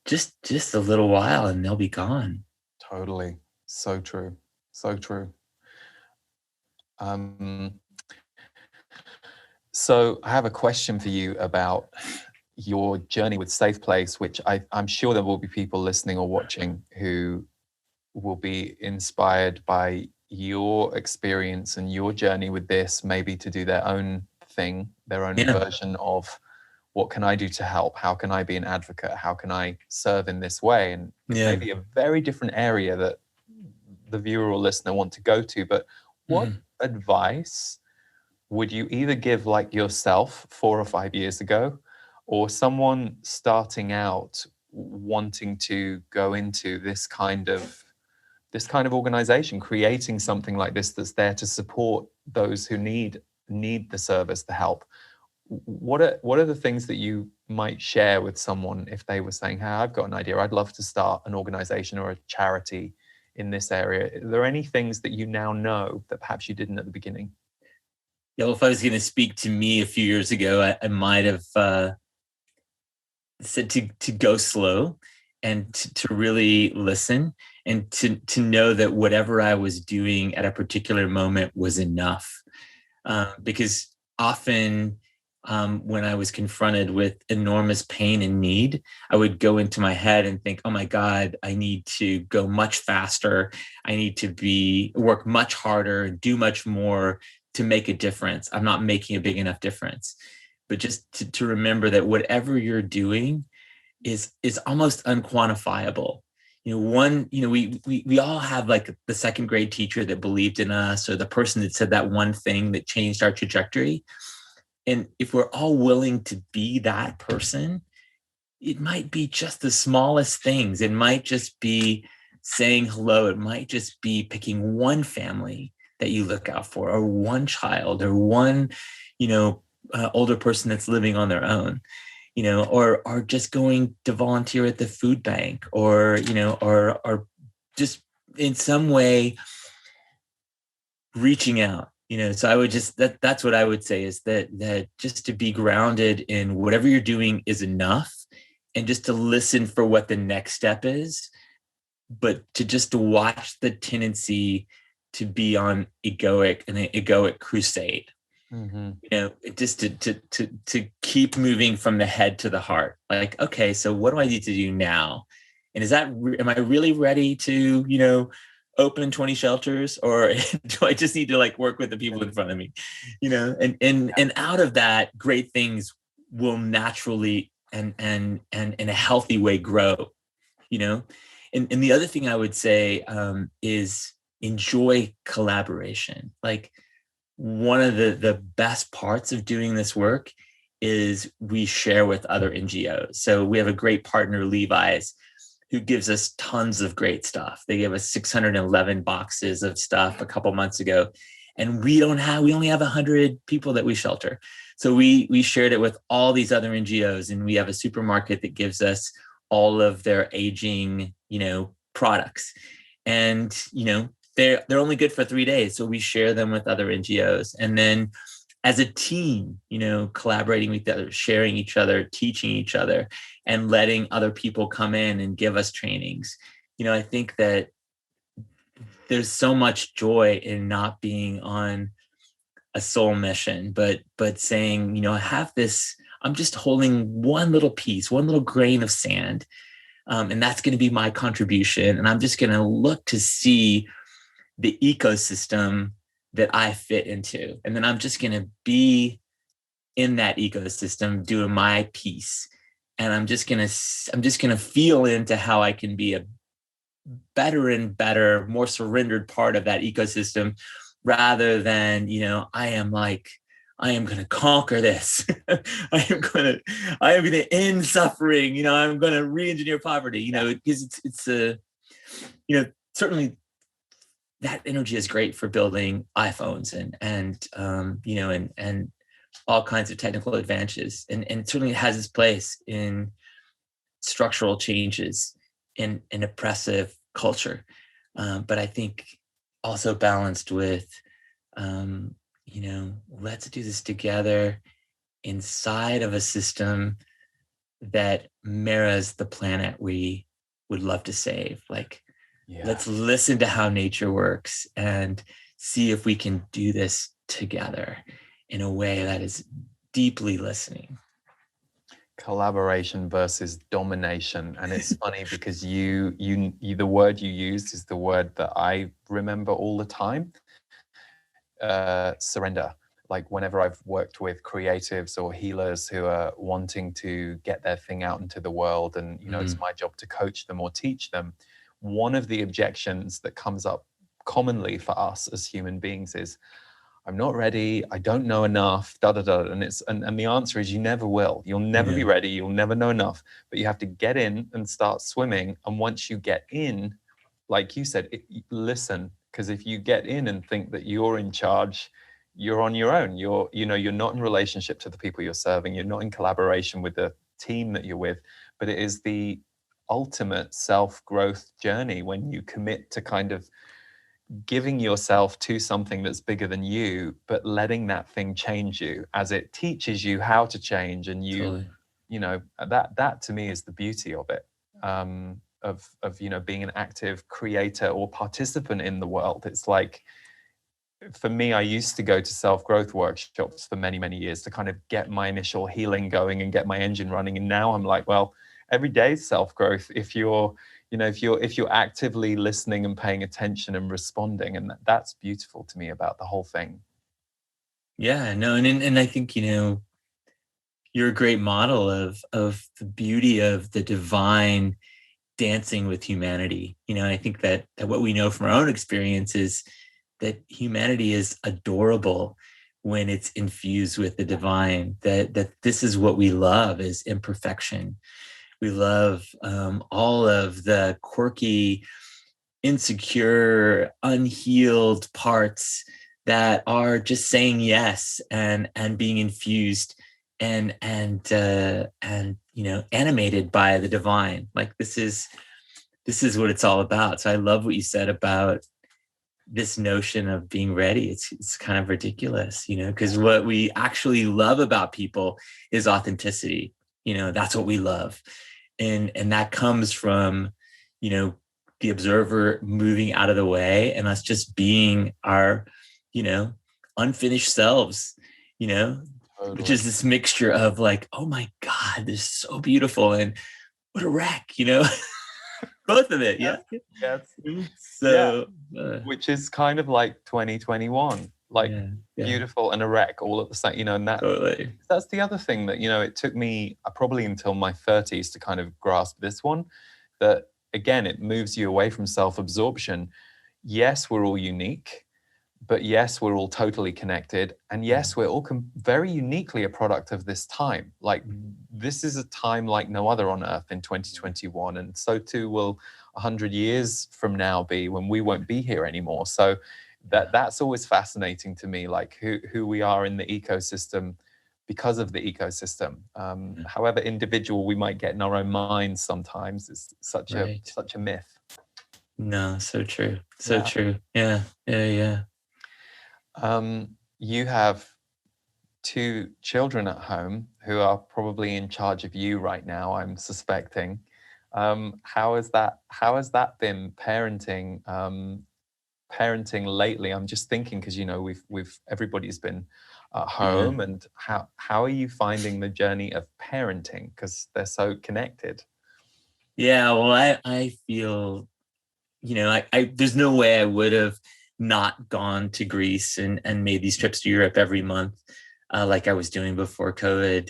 just a little while and they'll be gone. Totally. So true. So true. So I have a question for you about your journey with Safe Place, which I'm sure there will be people listening or watching who will be inspired by your experience and your journey with this, maybe to do their own thing, their own version of, what can I do to help? How can I be an advocate? How can I serve in this way? And it may be a very different area that the viewer or listener want to go to, but what advice would you either give, like yourself 4 or 5 years ago, or someone starting out wanting to go into this kind of organization, creating something like this that's there to support those who need the service, the help? What are the things that you might share with someone if they were saying, hey, I've got an idea, I'd love to start an organization or a charity in this area? Are there any things that you now know that perhaps you didn't at the beginning? Yeah, well, if I was going to speak to me a few years ago, I might have said to go slow, and to really listen, and to know that whatever I was doing at a particular moment was enough. Because often when I was confronted with enormous pain and need, I would go into my head and think, oh my God, I need to go much faster. I need to work much harder and do much more to make a difference. I'm not making a big enough difference. But just to remember that whatever you're doing is almost unquantifiable. We all have like the second grade teacher that believed in us, or the person that said that one thing that changed our trajectory. And if we're all willing to be that person, it might be just the smallest things. It might just be saying hello. It might just be picking one family that you look out for, or one child, or one, older person that's living on their own, or just going to volunteer at the food bank, or just in some way reaching out. So I would just, that's what I would say, is that just to be grounded in whatever you're doing is enough, and just to listen for what the next step is, but to watch the tendency to be on an egoic crusade. Just to keep moving from the head to the heart. Like, okay, so what do I need to do now? And am I really ready to, open 20 shelters, or do I just need to work with the people in front of me? And out of that, great things will naturally and in a healthy way grow. And the other thing I would say is enjoy collaboration. Like, one of the best parts of doing this work is we share with other NGOs. So we have a great partner, Levi's, who gives us tons of great stuff. They gave us 611 boxes of stuff a couple months ago, and we only have 100 people that we shelter. So we shared it with all these other NGOs, and we have a supermarket that gives us all of their aging, products. And, they're only good for 3 days. So we share them with other NGOs. And then as a team, collaborating with others, sharing each other, teaching each other, and letting other people come in and give us trainings. I think that there's so much joy in not being on a sole mission, but saying, I have this, I'm just holding one little piece, one little grain of sand. And that's going to be my contribution. And I'm just going to look to see the ecosystem that I fit into. And then I'm just going to be in that ecosystem doing my piece. And I'm just going to feel into how I can be a better and better, more surrendered part of that ecosystem, rather than, I am going to conquer this. I am going to end suffering. I'm going to re-engineer poverty, because it's certainly that energy is great for building iPhones and all kinds of technical advances. And certainly it has its place in structural changes in an oppressive culture. But I think also balanced with, let's do this together inside of a system that mirrors the planet we would love to save. Let's listen to how nature works and see if we can do this together in a way that is deeply listening. Collaboration versus domination. And it's funny because the word you used is the word that I remember all the time. Surrender. Like, whenever I've worked with creatives or healers who are wanting to get their thing out into the world, and it's my job to coach them or teach them, one of the objections that comes up commonly for us as human beings is, I'm not ready, I don't know enough, and the answer is, you never will. You'll never be ready, you'll never know enough, but you have to get in and start swimming. And once you get in, like you said, listen, because if you get in and think that you're in charge, you're on your own. You're not in relationship to the people you're serving, you're not in collaboration with the team that you're with. But it is the ultimate self-growth journey when you commit to kind of giving yourself to something that's bigger than you, but letting that thing change you as it teaches you how to change. And that to me is the beauty of it, of being an active creator or participant in the world. It's like, for me, I used to go to self-growth workshops for many, many years to kind of get my initial healing going and get my engine running. And now I'm like, well, every day is self-growth if you're actively listening and paying attention and responding. And that's beautiful to me about the whole thing. Yeah, no, and I think, you're a great model of the beauty of the divine dancing with humanity. I think that what we know from our own experience is that humanity is adorable when it's infused with the divine, that this is what we love, is imperfection. We love all of the quirky insecure, unhealed parts that are just saying yes and being infused and you know, animated by the divine. Like this is what it's all about. So I love what you said about this notion of being ready. It's kind of ridiculous, you know, because what we actually love about people is authenticity. You know, that's what we love. And that comes from, you know, the observer moving out of the way and us just being our, you know, unfinished selves, you know, Totally. which is this mixture of like, oh my God, this is so beautiful and what a wreck, you know. Both of it. Yes. Yeah. Yes. So Which is kind of like 2021, like yeah, beautiful and a wreck all at the same, you know, and totally. that's the other thing that, you know, it took me probably until my 30s to kind of grasp this one, that again, it moves you away from self-absorption. Yes, we're all unique, but yes, we're all totally connected. And yes, we're all very uniquely a product of this time. Like this is a time like no other on earth in 2021. And so too will 100 years from now be, when we won't be here anymore. So that's always fascinating to me, like who we are in the ecosystem because of the ecosystem. However individual we might get in our own minds sometimes, is such a myth. No, so true. So true. Yeah. You have 2 children at home who are probably in charge of you right now, I'm suspecting. How has that been parenting lately? I'm just thinking, because you know we've everybody's been at home, and how are you finding the journey of parenting, because they're so connected? Yeah, well, I feel, you know, I there's no way I would have not gone to Greece and made these trips to Europe every month, like I was doing before COVID,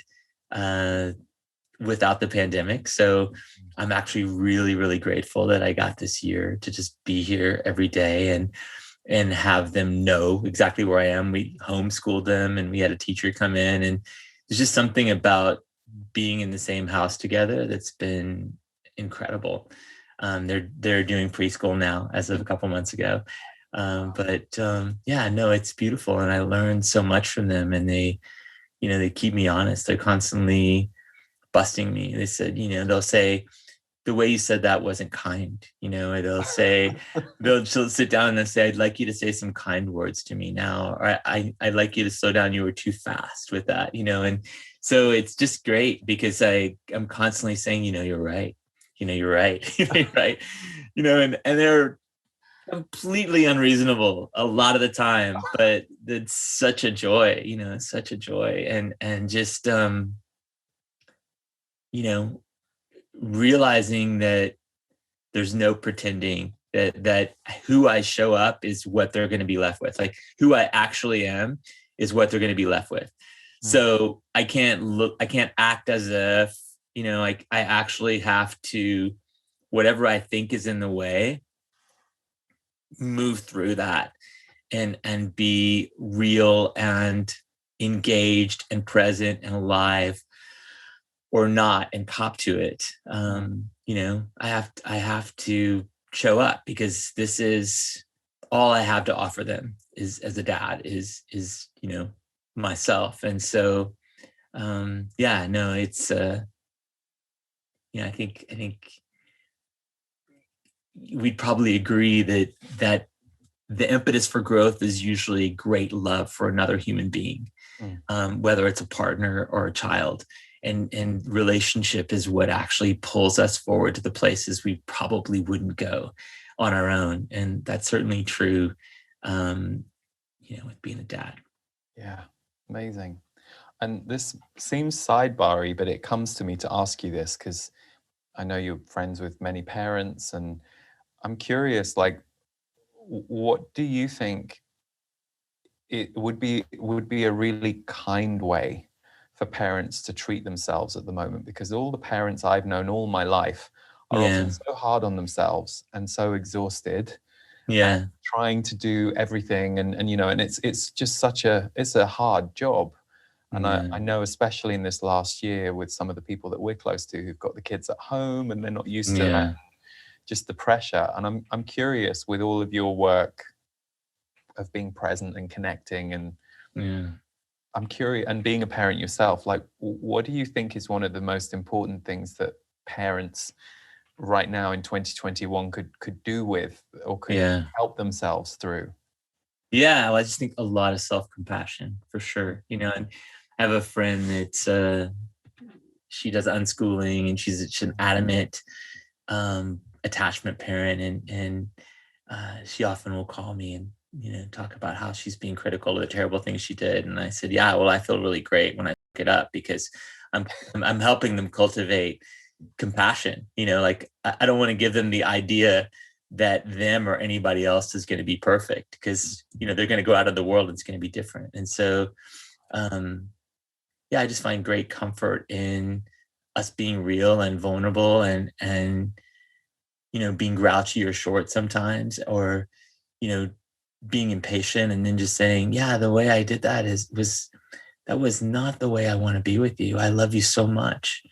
without the pandemic. So I'm actually really, really grateful that I got this year to just be here every day and have them know exactly where I am. We homeschooled them and we had a teacher come in, and there's just something about being in the same house together that's been incredible. They're doing preschool now as of a couple months ago. Yeah, no, it's beautiful. And I learned so much from them, and they, you know, they keep me honest. They're constantly busting me. They said, you know, they'll say, the way you said that wasn't kind, you know, they'll say, they'll sit down and they'll say, I'd like you to say some kind words to me now, or I'd like you to slow down. You were too fast with that, you know? And so it's just great because I'm constantly saying, you know, you're right. You know, you're right. You're right. You know, and they're completely unreasonable a lot of the time, but it's such a joy, you know, it's such a joy. And just, you know, realizing that there's no pretending that who I show up is what they're going to be left with. Like who I actually am is what they're going to be left with. So I can't act as if, you know, like I actually have to, whatever I think is in the way, move through that and be real and engaged and present and alive, or not, and cop to it. You know, I have to show up because this is all I have to offer them is, as a dad, is, you know, myself. And so, yeah, no, it's, I think we'd probably agree that the impetus for growth is usually great love for another human being, whether it's a partner or a child. And relationship is what actually pulls us forward to the places we probably wouldn't go on our own. And that's certainly true, you know, with being a dad. Yeah, amazing. And this seems sidebar-y, but it comes to me to ask you this because I know you're friends with many parents, and I'm curious, like, what do you think it would be a really kind way for parents to treat themselves at the moment? Because all the parents I've known all my life are often so hard on themselves and so exhausted, and trying to do everything, and you know, and it's just it's a hard job. And I know, especially in this last year, with some of the people that we're close to who've got the kids at home and they're not used to just the pressure. And I'm curious, with all of your work of being present and connecting, and I'm curious, and being a parent yourself, like, what do you think is one of the most important things that parents right now in 2021 could do with, or could help themselves through? Yeah, well, I just think a lot of self-compassion for sure. You know, and I have a friend that's she does unschooling, and she's an adamant attachment parent, and she often will call me and, you know, talk about how she's being critical of the terrible things she did. And I said, yeah, well, I feel really great when I pick it up, because I'm helping them cultivate compassion. You know, like, I don't want to give them the idea that them or anybody else is going to be perfect, because, you know, they're going to go out of the world and it's going to be different. And so, yeah, I just find great comfort in us being real and vulnerable, and, you know, being grouchy or short sometimes, or, you know, being impatient, and then just saying, yeah, the way I did that was not the way I want to be with you. I love you so much.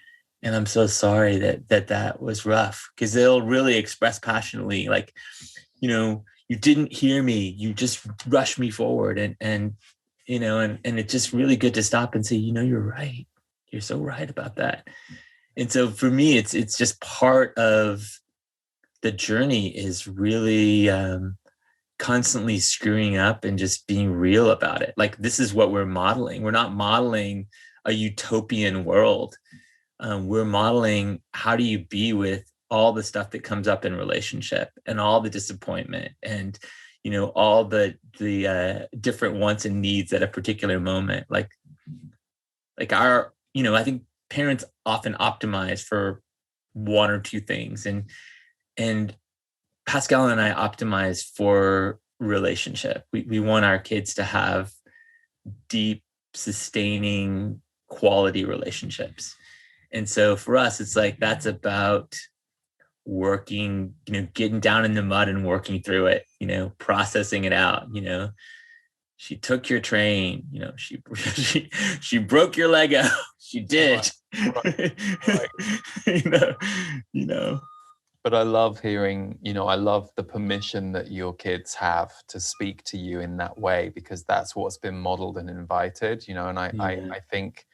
And I'm so sorry that was rough. Because they'll really express passionately, like, you know, you didn't hear me, you just rushed me forward. And you know, and it's just really good to stop and say, you know, you're right. You're so right about that. And so for me, it's just part of the journey, is really constantly screwing up and just being real about it. Like, this is what we're modeling. We're not modeling a utopian world. We're modeling, how do you be with all the stuff that comes up in relationship, and all the disappointment, and, you know, all the different wants and needs at a particular moment. Like our, you know, I think parents often optimize for one or two things, and Pascal and I optimize for relationship. We want our kids to have deep, sustaining, quality relationships. And so for us, it's like, that's about working, you know, getting down in the mud and working through it, you know, processing it out. You know, she took your train, you know, she she broke your Lego. She did. Right. you know. But I love hearing, you know, I love the permission that your kids have to speak to you in that way, because that's what's been modeled and invited, you know. And I think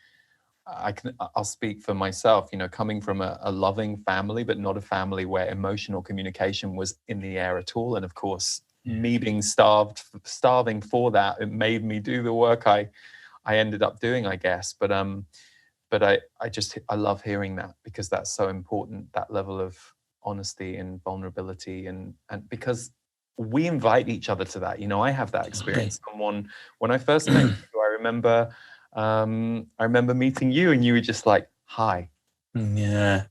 I'll speak for myself, you know, coming from a loving family, but not a family where emotional communication was in the air at all. And of course, me being starving for that, it made me do the work I ended up doing, I guess. But I love hearing that, because that's so important, that level of honesty and vulnerability, and because we invite each other to that. You know, I have that experience. Someone, when I first met you, I remember meeting you, and you were just like, hi. Yeah.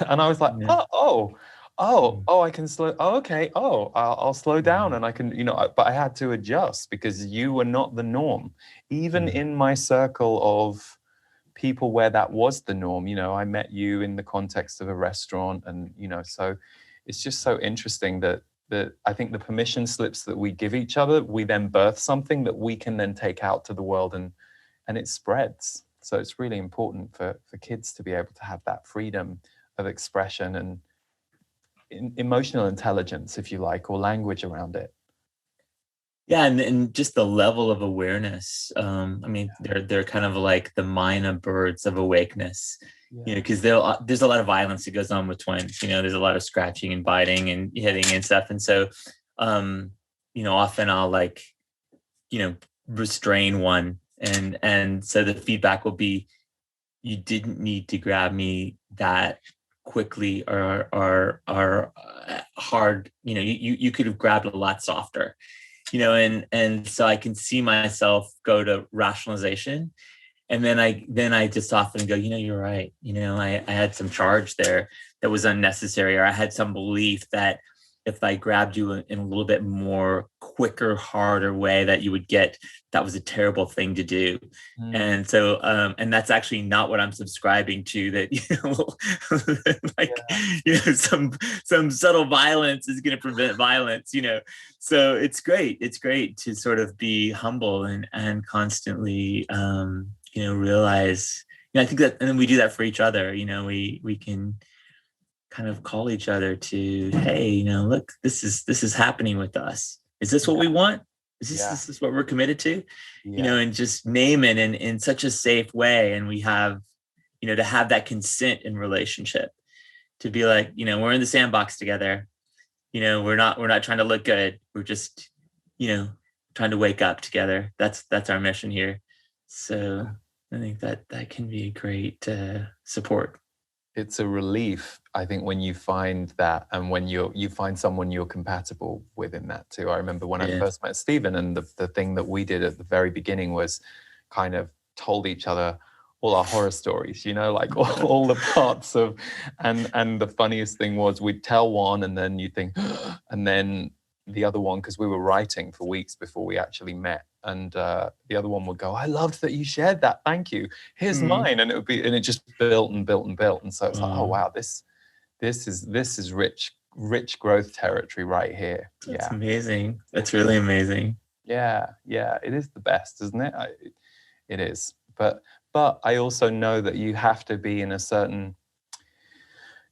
And I was like, I can slow. Oh, okay. Oh, I'll slow down, and I can, you know, but I had to adjust, because you were not the norm, even in my circle of people where that was the norm. You know, I met you in the context of a restaurant, and, you know, so it's just so interesting that I think the permission slips that we give each other, we then birth something that we can then take out to the world, and it spreads. So it's really important for kids to be able to have that freedom of expression and emotional intelligence, if you like, or language around it. Yeah, and just the level of awareness. I mean, they're kind of like the minor birds of awakeness, you know, because there's a lot of violence that goes on with twins. You know, there's a lot of scratching and biting and hitting and stuff. And so, you know, often I'll, like, you know, restrain one, and so the feedback will be, you didn't need to grab me that quickly or hard. You know, you could have grabbed a lot softer. You know, and so I can see myself go to rationalization, and then I just often go, you know, you're right. You know, I had some charge there that was unnecessary, or I had some belief that if I grabbed you in a little bit more quicker, harder way, that you would get, that was a terrible thing to do. And so, and that's actually not what I'm subscribing to, that, you know, like, you know, some subtle violence is going to prevent violence, you know? So it's great. It's great to sort of be humble and constantly, you know, realize, you know, I think that, and then we do that for each other. You know, we can kind of call each other to, hey, look, this is happening with us. Is this what we want? This is what we're committed to? And just name it in such a safe way. And we have, to have that consent in relationship, to be like, we're in the sandbox together. We're not trying to look good. We're just, trying to wake up together. That's our mission here. So I think that can be a great support. It's a relief, I think, when you find that, and when you find someone you're compatible with in that too. I remember when I first met Stephen, and the thing that we did at the very beginning was kind of told each other all our horror stories, like all the parts of, and the funniest thing was we'd tell one and then you think, and then the other one, because we were writing for weeks before we actually met, and the other one would go, I loved that you shared that, thank you, here's mine, and it just built and built and built, and so it's like, oh wow, this is rich growth territory right here. That's amazing. That's really amazing. Yeah, it is the best, isn't it? It is, but I also know that you have to be in a certain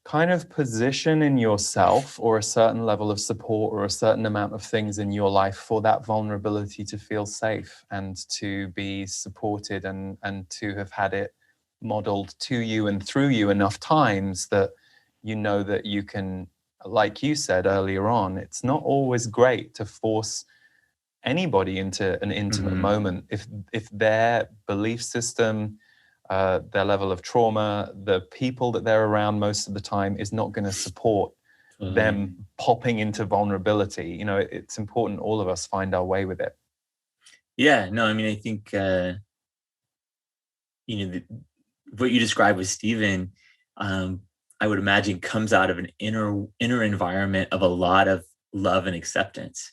kind of position in yourself, or a certain level of support, or a certain amount of things in your life for that vulnerability to feel safe and to be supported, and to have had it modeled to you and through you enough times that that you can, like you said earlier on, it's not always great to force anybody into an intimate moment if their belief system, their level of trauma, the people that they're around most of the time is not going to support them popping into vulnerability. It's important all of us find our way with it. Yeah, no, I mean, I think what you described with Stephen, I would imagine comes out of an inner environment of a lot of love and acceptance.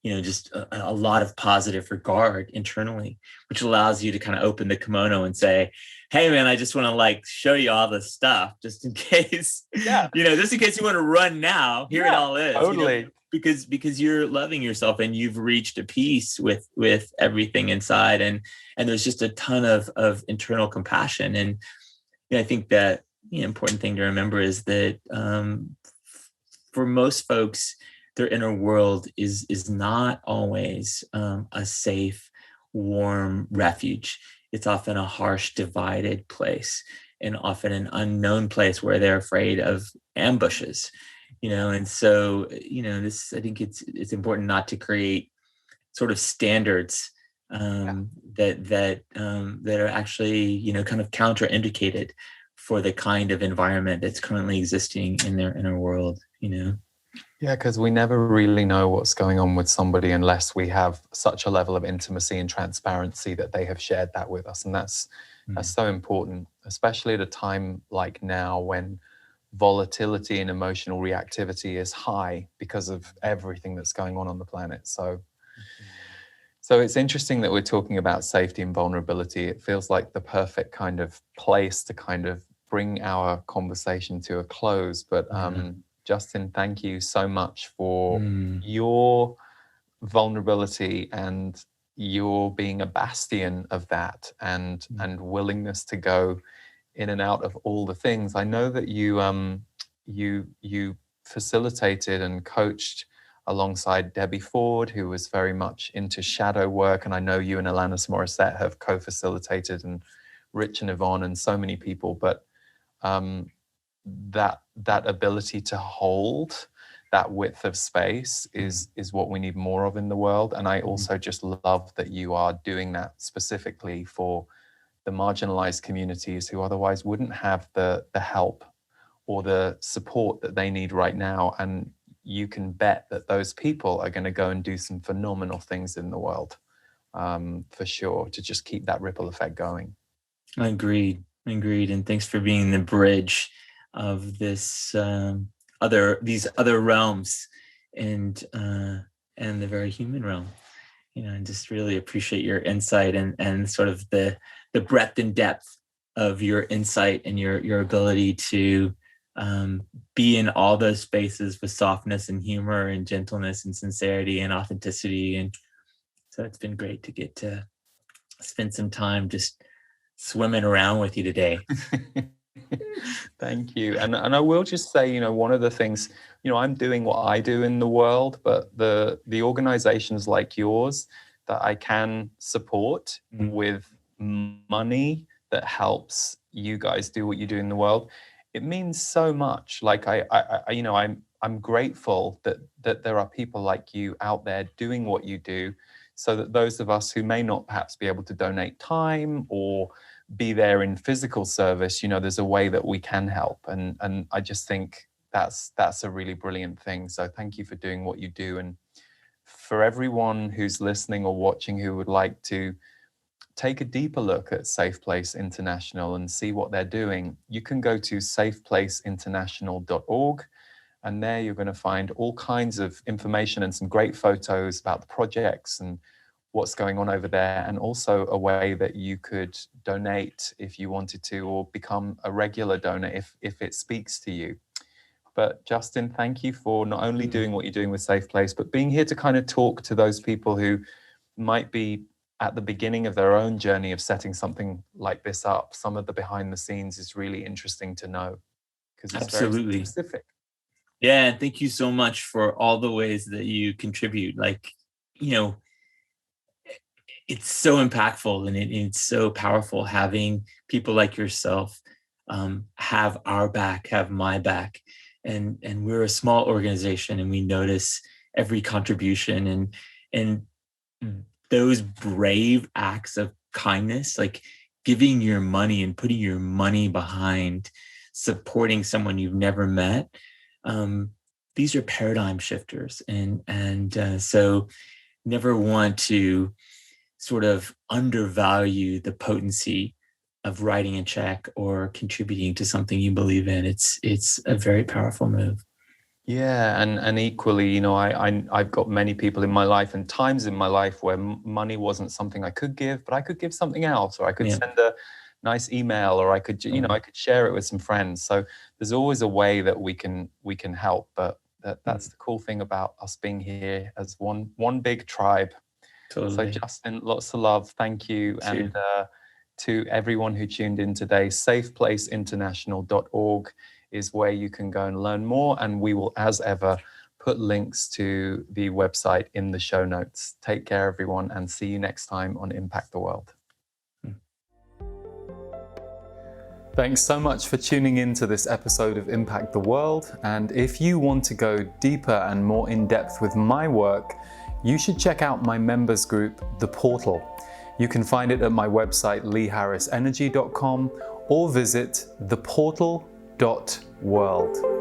Just a lot of positive regard internally, which allows you to kind of open the kimono and say, hey man, I just want to show you all this stuff just in case, just in case you want to run now, here it all is. Totally. Because you're loving yourself and you've reached a peace with everything inside. And there's just a ton of internal compassion. And I think that the important thing to remember is that for most folks, their inner world is not always a safe, warm refuge. It's often a harsh, divided place, and often an unknown place where they're afraid of ambushes. And so this, I think it's important not to create sort of standards that are actually kind of counterindicated for the kind of environment that's currently existing in their inner world. Yeah, because we never really know what's going on with somebody unless we have such a level of intimacy and transparency that they have shared that with us. And that's so important, especially at a time like now when volatility and emotional reactivity is high because of everything that's going on the planet. So it's interesting that we're talking about safety and vulnerability. It feels like the perfect kind of place to kind of bring our conversation to a close. But Justin, thank you so much for your vulnerability and your being a bastion of that, and willingness to go in and out of all the things. I know that you facilitated and coached alongside Debbie Ford, who was very much into shadow work, and I know you and Alanis Morissette have co-facilitated, and Rich and Yvonne and so many people. But that ability to hold that width of space is what we need more of in the world. And I also just love that you are doing that specifically for the marginalized communities who otherwise wouldn't have the help or the support that they need right now. And you can bet that those people are going to go and do some phenomenal things in the world, for sure, to just keep that ripple effect going. Agreed. And thanks for being the bridge of these other realms and the very human realm. And just really appreciate your insight and sort of the breadth and depth of your insight and your ability to be in all those spaces with softness and humor and gentleness and sincerity and authenticity. And so it's been great to get to spend some time just swimming around with you today. Thank you. And I will just say, one of the things, I'm doing what I do in the world, but the organizations like yours that I can support with money that helps you guys do what you do in the world, it means so much. Like I'm grateful that there are people like you out there doing what you do, so that those of us who may not perhaps be able to donate time or be there in physical service, there's a way that we can help. And I just think that's a really brilliant thing. So thank you for doing what you do. And for everyone who's listening or watching who would like to take a deeper look at Safe Place International and see what they're doing, you can go to safeplaceinternational.org. And there you're going to find all kinds of information and some great photos about the projects and what's going on over there, and also a way that you could donate if you wanted to, or become a regular donor if it speaks to you. But Justin, thank you for not only doing what you're doing with Safe Place, but being here to kind of talk to those people who might be at the beginning of their own journey of setting something like this up. Some of the behind the scenes is really interesting to know, because it's Absolutely. very specific. Yeah, thank you so much for all the ways that you contribute. Like, it's so impactful, and it's so powerful having people like yourself have our back, have my back. And we're a small organization, and we notice every contribution, and those brave acts of kindness, like giving your money and putting your money behind supporting someone you've never met. These are paradigm shifters, and so never want to sort of undervalue the potency of writing a check or contributing to something you believe in. It's a very powerful move. Yeah, and equally, I've got many people in my life and times in my life where money wasn't something I could give, but I could give something else, or I could send a nice email, or I could, I could share it with some friends. So there's always a way that we can help. But that's the cool thing about us being here as one big tribe. Totally. So Justin, lots of love. Thank you. Sure. And to everyone who tuned in today, safeplaceinternational.org is where you can go and learn more. And we will, as ever, put links to the website in the show notes. Take care, everyone, and see you next time on Impact the World. Thanks so much for tuning in to this episode of Impact the World. And if you want to go deeper and more in depth with my work, you should check out my members group, The Portal. You can find it at my website, leeharrisenergy.com, or visit theportal.world.